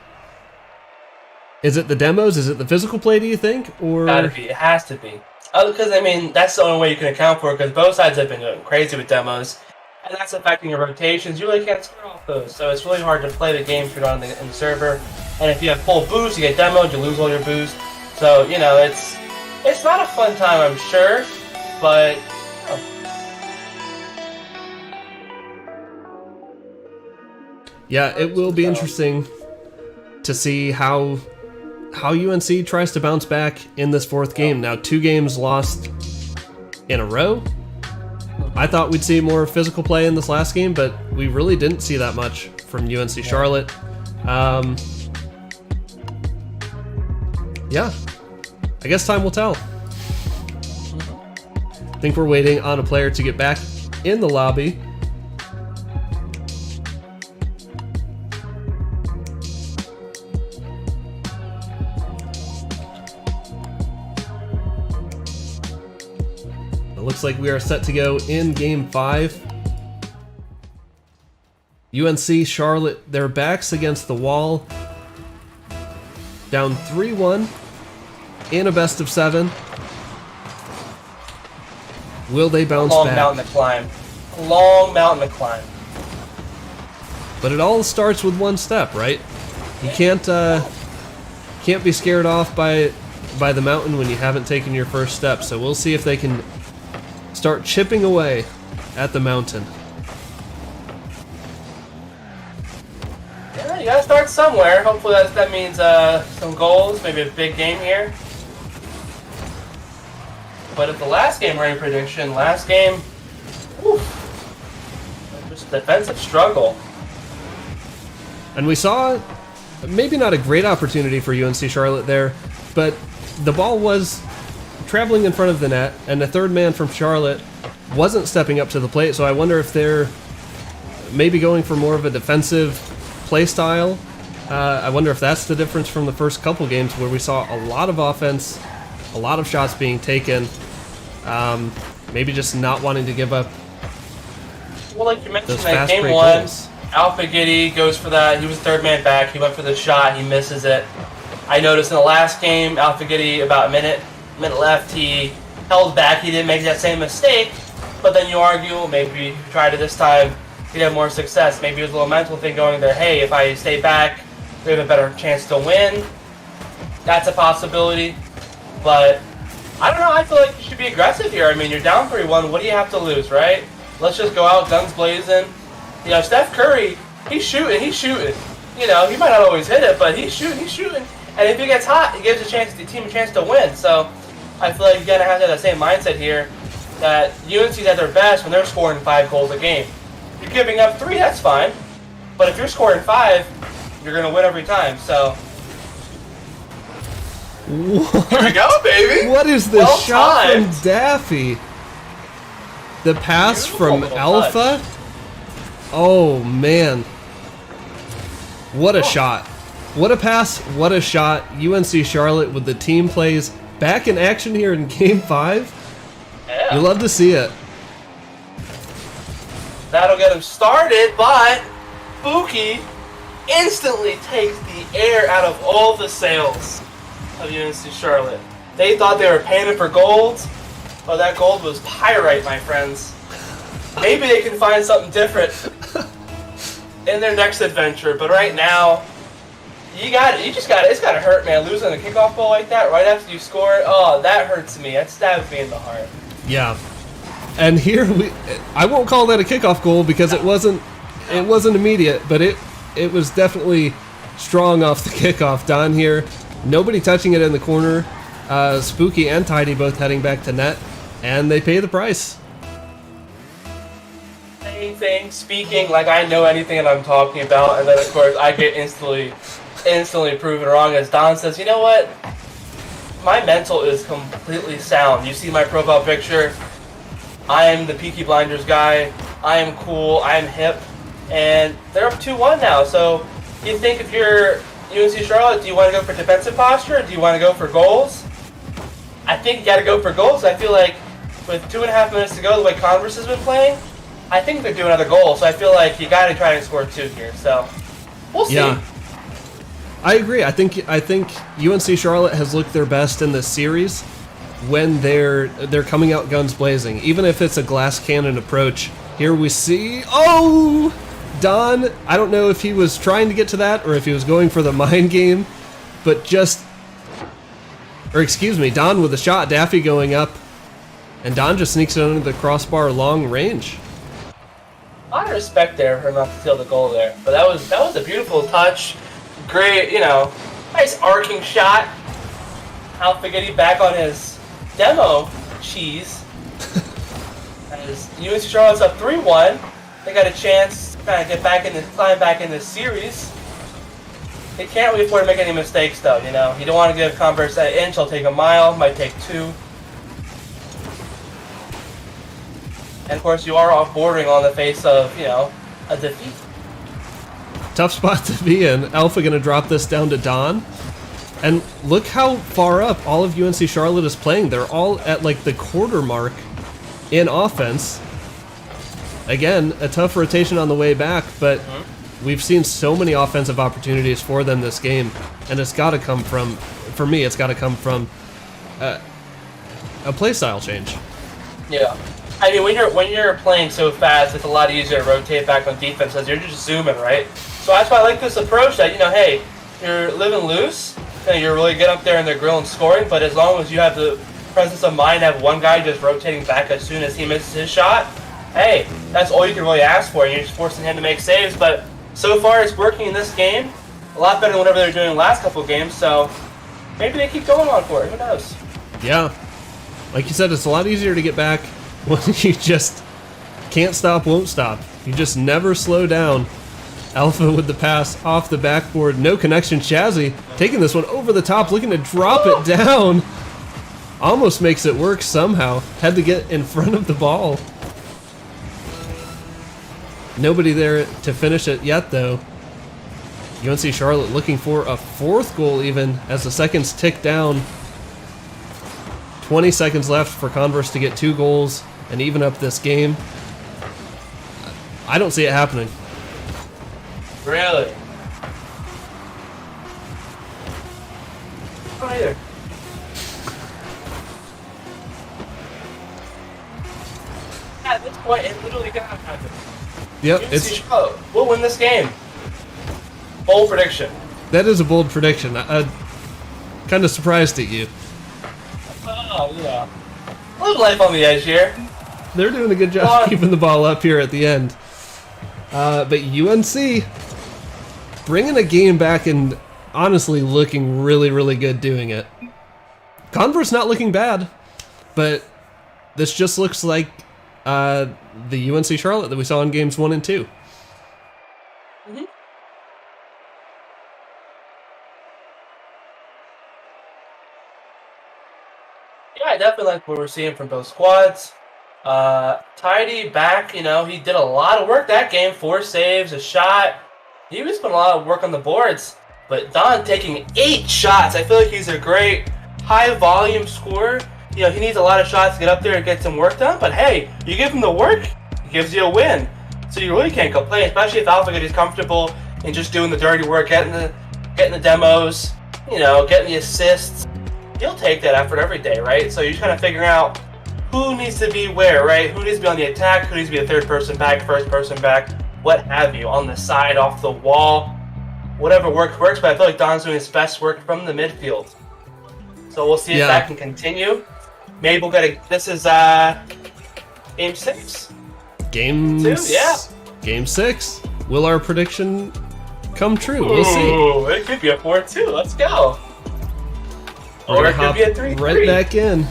[SPEAKER 1] Is it the demos? Is it the physical play, do you think? Or
[SPEAKER 3] Gotta be. It has to be. Because, I mean, that's the only way you can account for it, because both sides have been going crazy with demos, and that's affecting your rotations. You really can't score off those, so it's really hard to play the game if you're not in the server. And if you have full boost, you get demoed, you lose all your boost. So, you know, it's not a fun time, I'm sure, but...
[SPEAKER 1] Yeah, it will be interesting to see how UNC tries to bounce back in this 4th game. Now, 2 games lost in a row. I thought we'd see more physical play in this last game, but we really didn't see that much from UNC Charlotte. Yeah, I guess time will tell. I think we're waiting on a player to get back in the lobby. It looks like we are set to go in game 5. UNC Charlotte, their backs against the wall. Down 3-1 in a best of 7. Will they bounce back?
[SPEAKER 3] Long mountain to climb. A long mountain to climb.
[SPEAKER 1] But it all starts with one step, right? You can't be scared off by the mountain when you haven't taken your first step. So we'll see if they can start chipping away at the mountain.
[SPEAKER 3] Yeah, you gotta start somewhere. Hopefully that means some goals, maybe a big game here. But at the last game rating prediction, just defensive struggle.
[SPEAKER 1] And we saw maybe not a great opportunity for UNC Charlotte there, but the ball was traveling in front of the net, and the third man from Charlotte wasn't stepping up to the plate, so I wonder if they're maybe going for more of a defensive play style. I wonder if that's the difference from the first couple games where we saw a lot of offense, a lot of shots being taken, maybe just not wanting to give up.
[SPEAKER 3] Well, like you mentioned,
[SPEAKER 1] Those
[SPEAKER 3] that
[SPEAKER 1] fast
[SPEAKER 3] game
[SPEAKER 1] break
[SPEAKER 3] one,
[SPEAKER 1] goals.
[SPEAKER 3] Alpha Giddy goes for that. He was third man back. He went for the shot. He misses it. I noticed in the last game, Alpha Giddy, about a minute left, he held back. He didn't make that same mistake. But then you argue, maybe if you tried it this time, he'd have more success. Maybe it was a little mental thing going there. Hey, if I stay back, we have a better chance to win. That's a possibility. But I don't know. I feel like you should be aggressive here. I mean, you're down 3-1. What do you have to lose, right? Let's just go out guns blazing. You know, Steph Curry, he's shooting. You know, he might not always hit it, but he's shooting. And if he gets hot, it gives the team a chance to win. So I feel like you gotta have that same mindset here. That UNC's at their best when they're scoring 5 goals a game. If you're giving up 3, that's fine. But if you're scoring 5, you're gonna win every time. So
[SPEAKER 1] What?
[SPEAKER 3] here we go, baby.
[SPEAKER 1] What is this
[SPEAKER 3] Well
[SPEAKER 1] shot
[SPEAKER 3] timed.
[SPEAKER 1] from Daffy? The pass
[SPEAKER 3] Beautiful
[SPEAKER 1] from
[SPEAKER 3] little
[SPEAKER 1] Alpha? Oh, man. What a shot. What a pass, what a shot. UNC Charlotte with the team plays back in action here in Game 5.
[SPEAKER 3] Yeah.
[SPEAKER 1] You love to see it.
[SPEAKER 3] That'll get him started, but Buki instantly takes the air out of all the sails of UNC Charlotte. They thought they were panning for gold, but that gold was pyrite, my friends. Maybe they can find something different in their next adventure, but right now, it's gotta hurt, man. Losing a kickoff goal like that right after you score it, oh, that hurts me. That stabs me in the heart.
[SPEAKER 1] Yeah. And here I won't call that a kickoff goal because it wasn't immediate, but it was definitely strong off the kickoff. Don here, nobody touching it in the corner. Spooky and Tidy both heading back to net, and they pay the price.
[SPEAKER 3] Anything, speaking like I know anything that I'm talking about, and then of course I get instantly proven wrong as Don says, you know what? My mental is completely sound. You see my profile picture. I am the Peaky Blinders guy. I am cool. I am hip. And they're up 2-1 now. So you think if you're UNC Charlotte, do you want to go for defensive posture or do you want to go for goals? I think you got to go for goals. I feel like with 2.5 minutes to go, the way Converse has been playing, I think they're doing another goal. So I feel like you got to try and score 2 here. So we'll see.
[SPEAKER 1] Yeah. I agree. I think UNC Charlotte has looked their best in this series when they're coming out guns blazing. Even if it's a glass cannon approach. Here we see, oh, Don, I don't know if he was trying to get to that or if he was going for the mind game, but Don with a shot, Daffy going up, and Don just sneaks it under the crossbar long range.
[SPEAKER 3] A lot of respect there for him not to steal the goal there. But that was a beautiful touch. Great, nice arcing shot. Alpha Giddy back on his demo cheese. As UNC Charlotte's up 3-1. They got a chance to kind of climb back in this series. They can't really afford to make any mistakes though, You don't want to give Converse that inch, he'll take a mile, might take 2. And of course you are off bordering on the face of, a defeat.
[SPEAKER 1] Tough spot to be in. Alpha going to drop this down to Don. And look how far up all of UNC Charlotte is playing. They're all at like the quarter mark in offense. Again, a tough rotation on the way back, but we've seen so many offensive opportunities for them this game. And it's got to come from, for me, it's got to come from a play style change.
[SPEAKER 3] Yeah. I mean, when you're playing so fast, it's a lot easier to rotate back on defense because you're just zooming, right? So that's why I like this approach that, hey, you're living loose, you're really good up there in the grill and scoring, but as long as you have the presence of mind to have one guy just rotating back as soon as he misses his shot, hey, that's all you can really ask for, and you're just forcing him to make saves. But so far, it's working in this game a lot better than whatever they were doing the last couple of games, so maybe they keep going on for it. Who knows?
[SPEAKER 1] Yeah. Like you said, it's a lot easier to get back when you just can't stop, won't stop. You just never slow down. Alpha with the pass off the backboard. No connection. Shazzy taking this one over the top, looking to drop it down. Almost makes it work somehow. Had to get in front of the ball. Nobody there to finish it yet, though. UNC Charlotte looking for a fourth goal even as the seconds tick down. 20 seconds left for Converse to get 2 goals and even up this game. I don't see it happening.
[SPEAKER 3] Really? Not either. At this point, it literally got happen.
[SPEAKER 1] Yep, it's
[SPEAKER 3] Charlotte will win this game. Bold prediction.
[SPEAKER 1] that is a bold prediction. I'm kind of surprised at you.
[SPEAKER 3] Oh, yeah. A little life on the edge here.
[SPEAKER 1] They're doing a good job keeping the ball up here at the end. But UNC bringing a game back and honestly looking really, really good doing it. Converse not looking bad, but this just looks like the UNC Charlotte that we saw in games 1 and 2.
[SPEAKER 3] Mm-hmm. Yeah, I definitely like what we're seeing from both squads. Tidy back, he did a lot of work that game. 4 saves, a shot. He was putting a lot of work on the boards. But Don taking 8 shots. I feel like he's a great high volume scorer. He needs a lot of shots to get up there and get some work done. But hey, you give him the work, he gives you a win. So you really can't complain, especially if Alpha is comfortable in just doing the dirty work, getting the demos, getting the assists. He'll take that effort every day, right? So you're just kind of figuring out who needs to be where, right? Who needs to be on the attack, who needs to be a third person back, first person back, what have you, on the side, off the wall. Whatever works, but I feel like Don's doing his best work from the midfield. So we'll see if that can continue. Maybe we'll get this is game 6.
[SPEAKER 1] Game
[SPEAKER 3] 2, yeah.
[SPEAKER 1] Game 6. Will our prediction come true? We'll see.
[SPEAKER 3] Ooh, it could be a 4-2. Let's go. Or it could be a 3-3.
[SPEAKER 1] Right back in.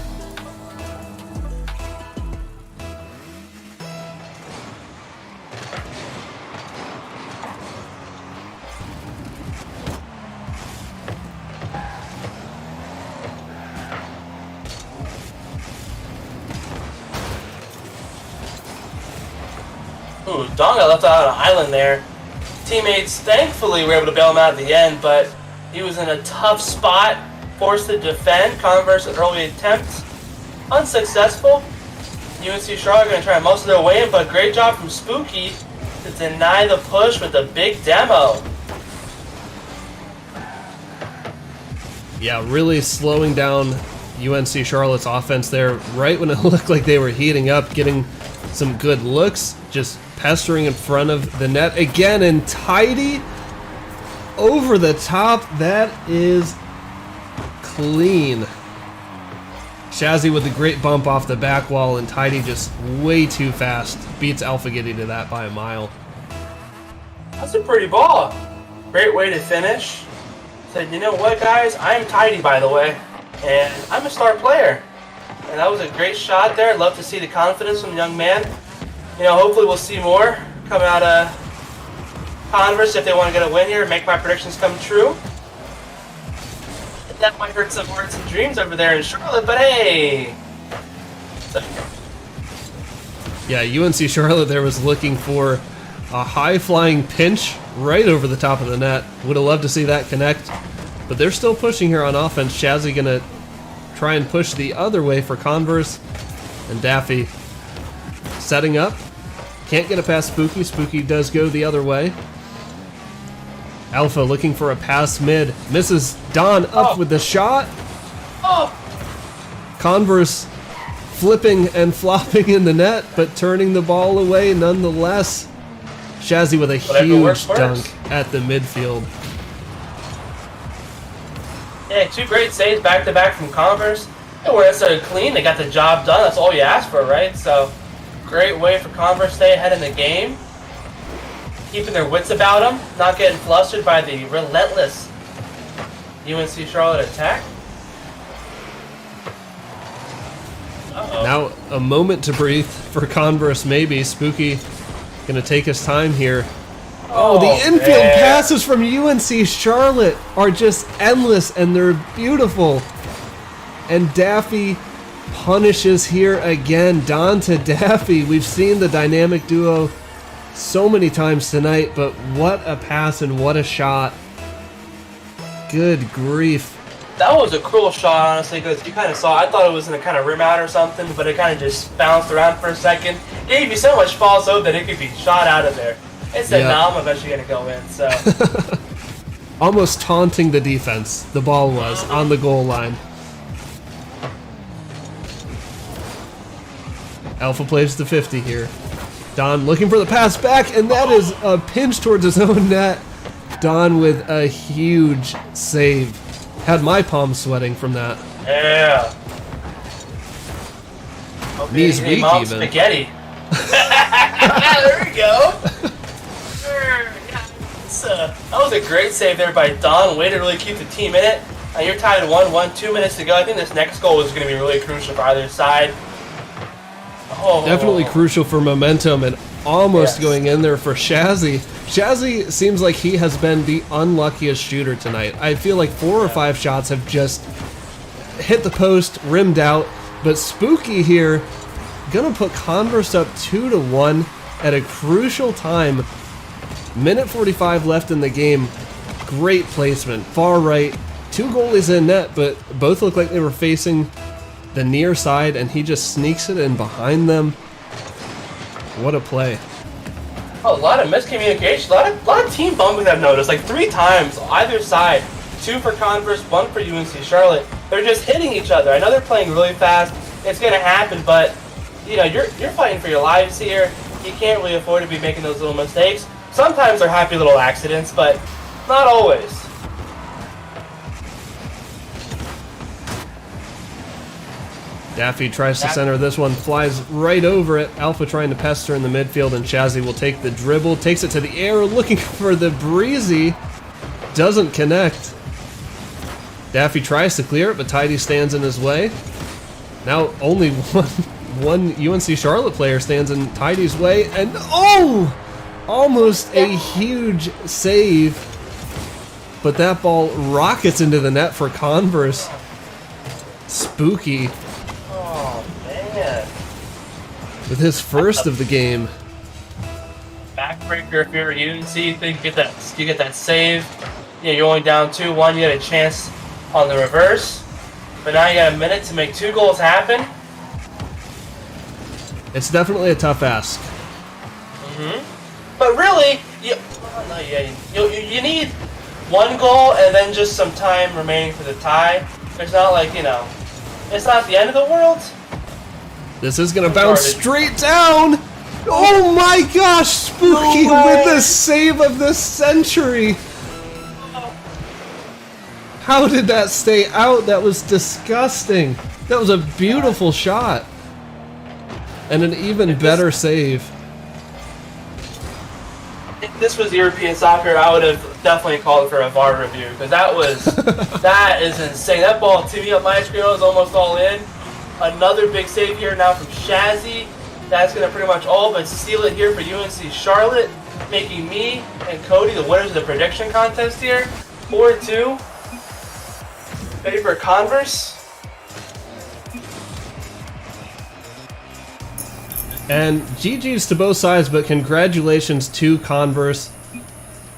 [SPEAKER 3] Ooh, Don got left out on an island there. Teammates thankfully were able to bail him out at the end, but he was in a tough spot, forced to defend. Converse an early attempt, unsuccessful. UNC Charlotte going to try most of their way in, but great job from Spooky to deny the push with a big demo.
[SPEAKER 1] Yeah, really slowing down UNC Charlotte's offense there right when it looked like they were heating up, getting some good looks, just pestering in front of the net again, and Tidy over the top. That is clean. Shazzy with a great bump off the back wall, and Tidy just way too fast. Beats Alpha getting to that by a mile.
[SPEAKER 3] That's a pretty ball. Great way to finish. Said, you know what, guys? I'm Tidy, by the way, and I'm a star player. And that was a great shot there. I'd love to see the confidence from the young man. Hopefully we'll see more come out of Converse if they want to get a win here and make my predictions come true. That might hurt some hearts and dreams over there in Charlotte, but hey!
[SPEAKER 1] Yeah, UNC Charlotte there was looking for a high-flying pinch right over the top of the net. Would have loved to see that connect, but they're still pushing here on offense. Shazzy gonna try and push the other way for Converse, and Daffy setting up. Can't get it past Spooky. Spooky does go the other way. Alpha looking for a pass mid. Misses. Don up with the shot.
[SPEAKER 3] Oh!
[SPEAKER 1] Converse flipping and flopping in the net, but turning the ball away nonetheless. Shazzy with a huge dunk at the midfield.
[SPEAKER 3] Yeah, 2 great saves back-to-back from Converse. And where it started clean, they got the job done. That's all you ask for, right? So, great way for Converse to stay ahead in the game. Keeping their wits about them, not getting flustered by the relentless UNC Charlotte attack. Uh-oh.
[SPEAKER 1] Now, a moment to breathe for Converse, maybe. Spooky gonna take his time here. Oh, the infield passes from UNC Charlotte are just endless, and they're beautiful. And Daffy punishes here again. Don to Daffy. We've seen the dynamic duo so many times tonight, but what a pass and what a shot. Good grief.
[SPEAKER 3] That was a cruel shot, honestly, because you kind of saw, I thought it was going to kind of rim out or something, but it kind of just bounced around for a second. Gave you so much false hope that it could be shot out of there. It said, no, I'm eventually going to go in, so.
[SPEAKER 1] Almost taunting the defense, the ball was, on the goal line. Alpha plays the 50 here. Don looking for the pass back, and that is a pinch towards his own net. Don with a huge save. Had my palms sweating from that.
[SPEAKER 3] Yeah.
[SPEAKER 1] Knees weak
[SPEAKER 3] Mom
[SPEAKER 1] even.
[SPEAKER 3] Spaghetti. There we go. That was a great save there by Don. Way to really keep the team in it. You're tied 1-1, 2 minutes to go. I think this next goal is going to be really crucial for either side. Oh.
[SPEAKER 1] Definitely crucial for momentum, and almost going in there for Shazzy. Shazzy seems like he has been the unluckiest shooter tonight. I feel like 4 or 5 shots have just hit the post, rimmed out, but Spooky here gonna put Converse up 2-1 at a crucial time. Minute 45 left in the game. Great placement, far right. 2 goalies in net, but both look like they were facing the near side, and he just sneaks it in behind them. What a play.
[SPEAKER 3] Oh, a lot of miscommunication, a lot of team bumping I've noticed, like 3 times either side. 2 for Converse, 1 for UNC Charlotte. They're just hitting each other. I know they're playing really fast. It's going to happen, but you know, you're fighting for your lives here. You can't really afford to be making those little mistakes. Sometimes they're happy little accidents, but not always.
[SPEAKER 1] Daffy tries to center this one, flies right over it. Alpha trying to pester in the midfield, and Shazzy will take the dribble, takes it to the air, looking for the breezy. Doesn't connect. Daffy tries to clear it, but Tidy stands in his way. Now only one UNC Charlotte player stands in Tidy's way, and almost a huge save. But that ball rockets into the net for Converse. Spooky.
[SPEAKER 3] Oh, man.
[SPEAKER 1] With his first of the game.
[SPEAKER 3] Backbreaker if you're UNC, you get that save. You know, you're only down 2-1, you get a chance on the reverse. But now you got a minute to make 2 goals happen.
[SPEAKER 1] It's definitely a tough ask.
[SPEAKER 3] But really, you need 1 goal and then just some time remaining for the tie. It's not like, you know, it's not the end of the world.
[SPEAKER 1] This is going to bounce straight down. Oh my gosh, Spooky with the save of the century. How did that stay out? That was disgusting. That was a beautiful shot. And an even better save.
[SPEAKER 3] If this was European soccer, I would have definitely called for a VAR review, because that is insane. That ball to me up my screen was almost all in. Another big save here now from Shazzy. That's going to pretty much all but seal it here for UNC Charlotte, making me and Cody the winners of the prediction contest here. 4-2. Ready for Converse?
[SPEAKER 1] And GG's to both sides, but congratulations to Converse.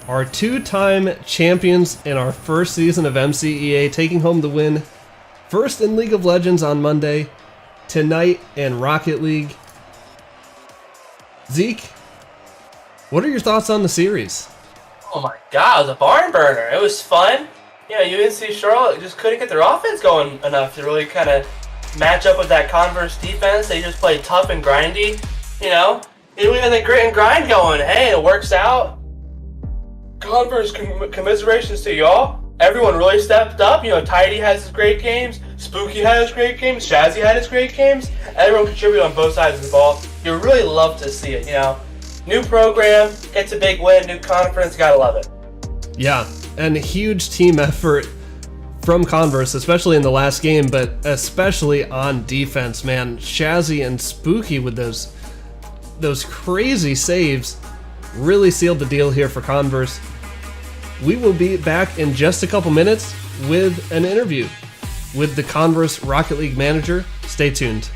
[SPEAKER 1] Our 2-time champions in our first season of MCEA, taking home the win. First in League of Legends on Monday, tonight in Rocket League. Zeke, what are your thoughts on the series?
[SPEAKER 3] Oh my god, it was a barn burner. It was fun. Yeah, UNC Charlotte just couldn't get their offense going enough to really kind of match up with that Converse defense. They just play tough and grindy, you know. And we had the grit and grind going. Hey, it works out. Converse, commiserations to y'all. Everyone really stepped up. You know, Tidy has his great games. Spooky had his great games. Shazzy had his great games. Everyone contributed on both sides of the ball. You really love to see it, you know. New program, gets a big win, new conference, gotta love it.
[SPEAKER 1] Yeah, and huge team effort from Converse, especially in the last game, but especially on defense, man. Shazzy and Spooky with those crazy saves really sealed the deal here for Converse. We will be back in just a couple minutes with an interview with the Converse Rocket League manager. Stay tuned.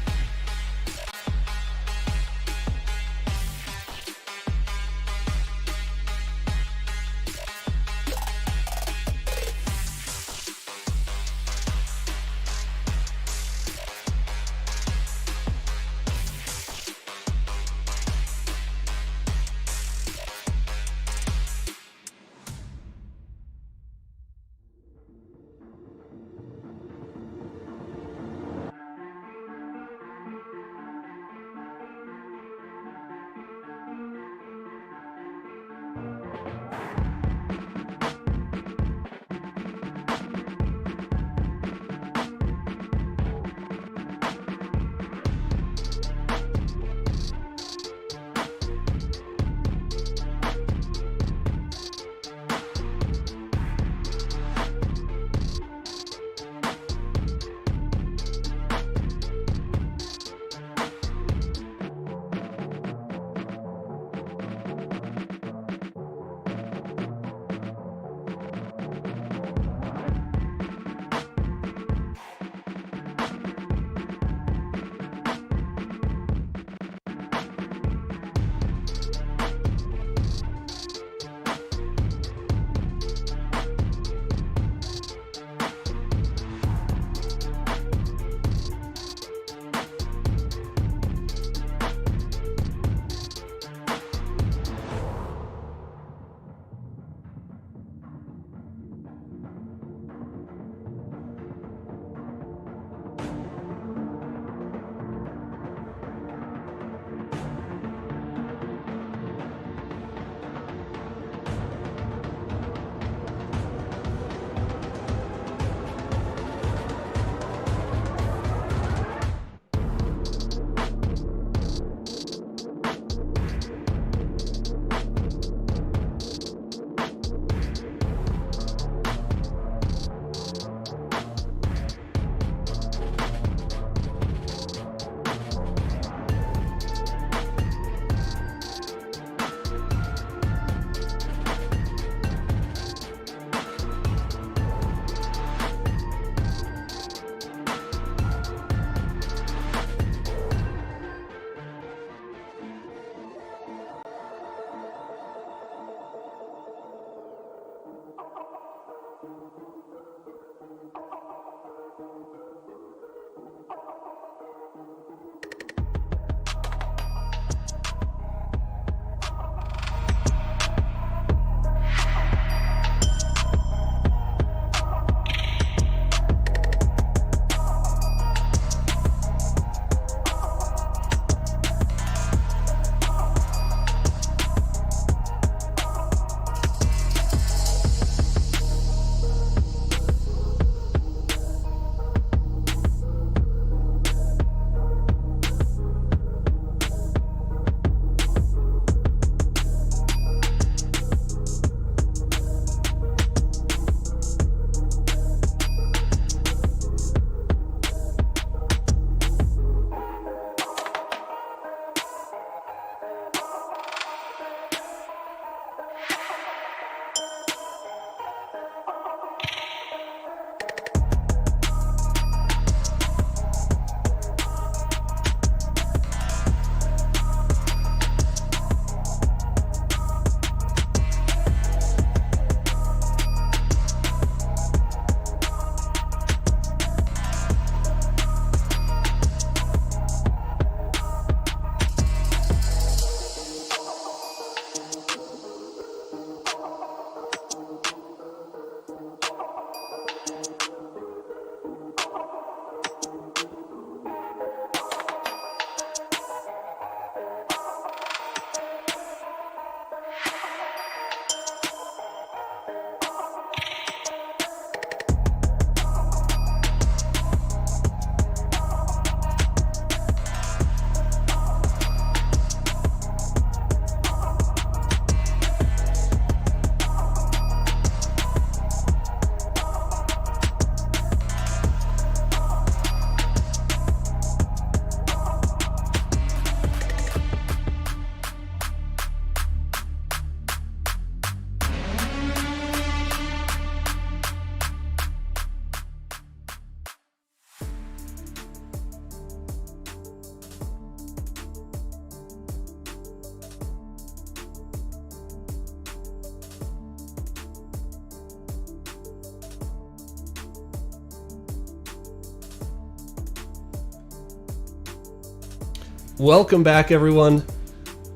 [SPEAKER 1] Welcome back, everyone.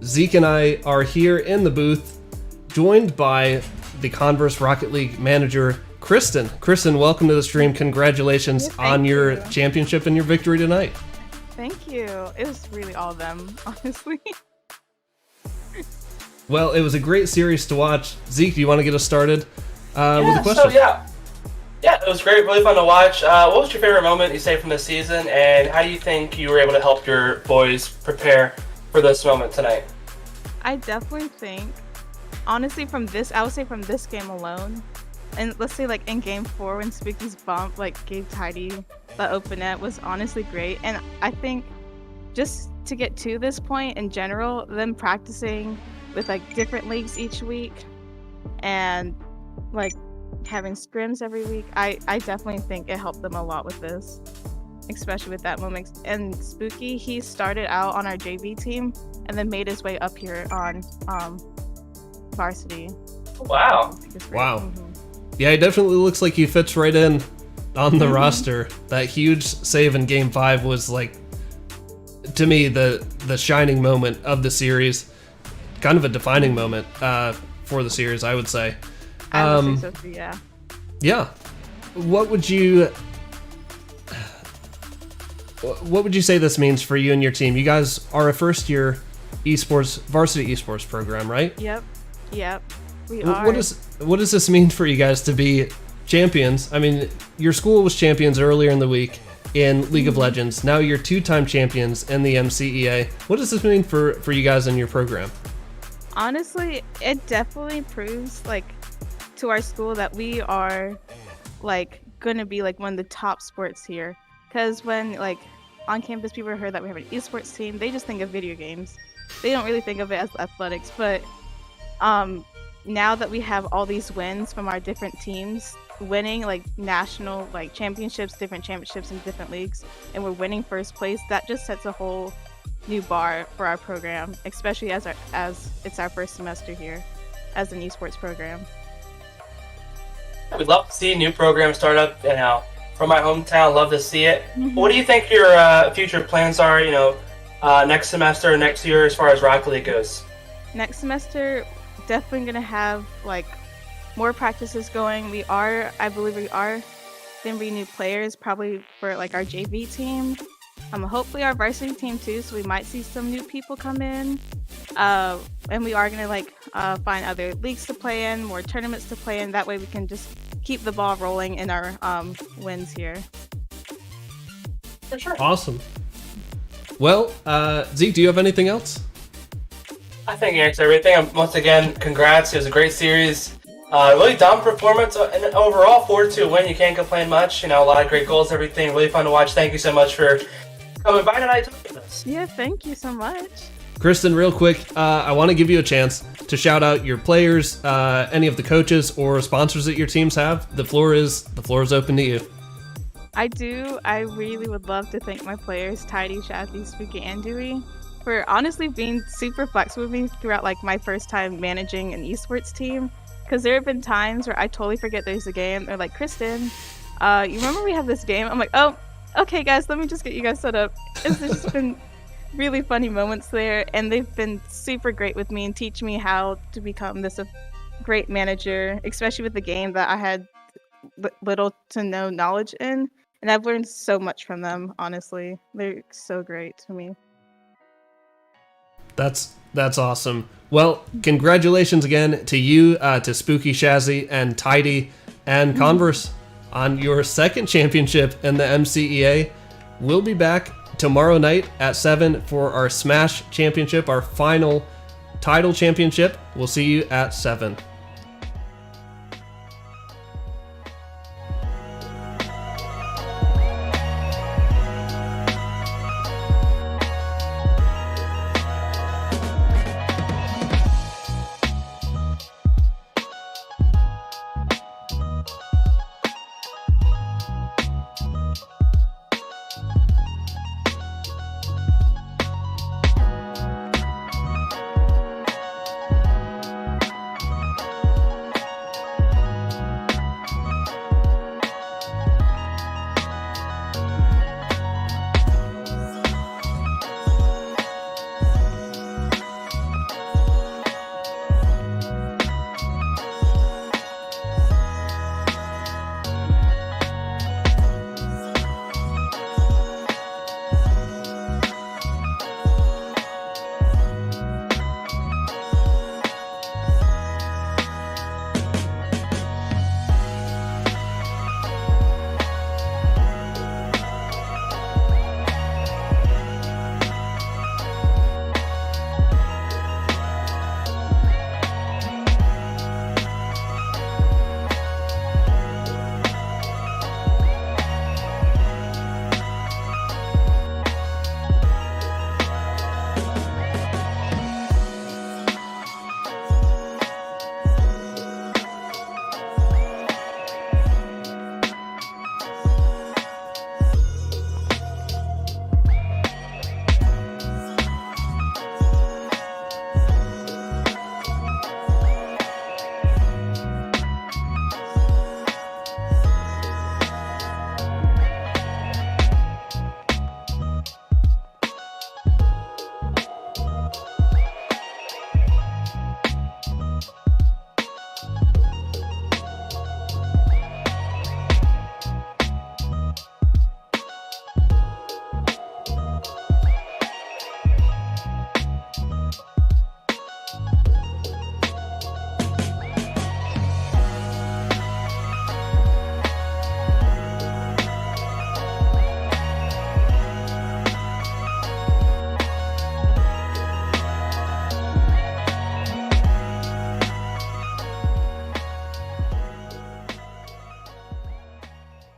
[SPEAKER 1] Zeke and I are here in the booth, joined by the Converse Rocket League manager, Kristen. Kristen, welcome to the stream. Congratulations on your championship and your victory tonight.
[SPEAKER 4] Thank you. It was really all of them, honestly.
[SPEAKER 1] Well, it was a great series to watch. Zeke, do you want to get us started with a question?
[SPEAKER 3] Yeah, it was great, really fun to watch. What was your favorite moment you say from the season, and how do you think you were able to help your boys prepare for this moment tonight?
[SPEAKER 4] I definitely think, honestly, I would say from this game alone, and let's say like in game 4 when Spooky's bump like gave Tidy the open net was honestly great. And I think just to get to this point in general, them practicing with like different leagues each week and like having scrims every week, I definitely think it helped them a lot with this, especially with that moment. And Spooky, he started out on our JV team and then made his way up here on varsity.
[SPEAKER 3] Wow.
[SPEAKER 1] Wow.
[SPEAKER 4] Mm-hmm.
[SPEAKER 1] Yeah, it definitely looks like he fits right in on the roster. That huge save in Game 5 was, like, to me, the shining moment of the series. Kind of a defining moment for the series, I would say.
[SPEAKER 4] I would say so too, yeah.
[SPEAKER 1] Yeah. What would you say this means for you and your team? You guys are a first-year varsity esports program, right?
[SPEAKER 4] Yep. We are.
[SPEAKER 1] What does this mean for you guys to be champions? I mean, your school was champions earlier in the week in League of Legends. Now you're 2-time champions in the MCEA. What does this mean for you guys and your program?
[SPEAKER 4] Honestly, it definitely proves like to our school that we are like gonna be like one of the top sports here. Because when like on campus people heard that we have an esports team, they just think of video games. They don't really think of it as athletics. But now that we have all these wins from our different teams, winning like national like championships, different championships in different leagues, and we're winning first place, that just sets a whole new bar for our program, especially as it's our first semester here as an esports program.
[SPEAKER 3] We'd love to see a new program start up, from my hometown. Love to see it.
[SPEAKER 4] Mm-hmm.
[SPEAKER 3] What do you think your future plans are, next semester, next year, as far as Rocket League goes?
[SPEAKER 4] Next semester, definitely gonna have like more practices going. I believe we are gonna be new players, probably for like our JV team. Hopefully our varsity team too, so we might see some new people come in. And we are gonna find other leagues to play in, more tournaments to play in. That way we can just keep the ball rolling in our wins here.
[SPEAKER 3] For sure.
[SPEAKER 1] Awesome. Well, Zeke, do you have anything else?
[SPEAKER 3] I think you answered everything. Once again, congrats. It was a great series. Really dumb performance, and overall 4-2 win. You can't complain much. A lot of great goals, everything. Really fun to watch. Thank you so much for coming by tonight to talk with us.
[SPEAKER 4] Yeah, thank you so much.
[SPEAKER 1] Kristen, real quick, I want to give you a chance to shout out your players, any of the coaches or sponsors that your teams have. The floor is open to you.
[SPEAKER 4] I really would love to thank my players, Tidy, Shazzy, Spooky, and Dewey, for honestly being super flexible with me throughout like my first time managing an esports team. Because there have been times where I totally forget there's a game. They're like, Kristen, you remember we have this game? I'm like, oh, okay, guys, let me just get you guys set up. It's just been really funny moments there, and they've been super great with me and teach me how to become this great manager, especially with the game that I had little to no knowledge in. And I've learned so much from them, honestly. They're so great to me.
[SPEAKER 1] That's awesome. Well, congratulations again to you, to Spooky, Shazzy, and Tidy, and Converse on your second championship in the MCEA. We'll be back tomorrow night at 7 for our Smash Championship, our final title championship. We'll see you at 7.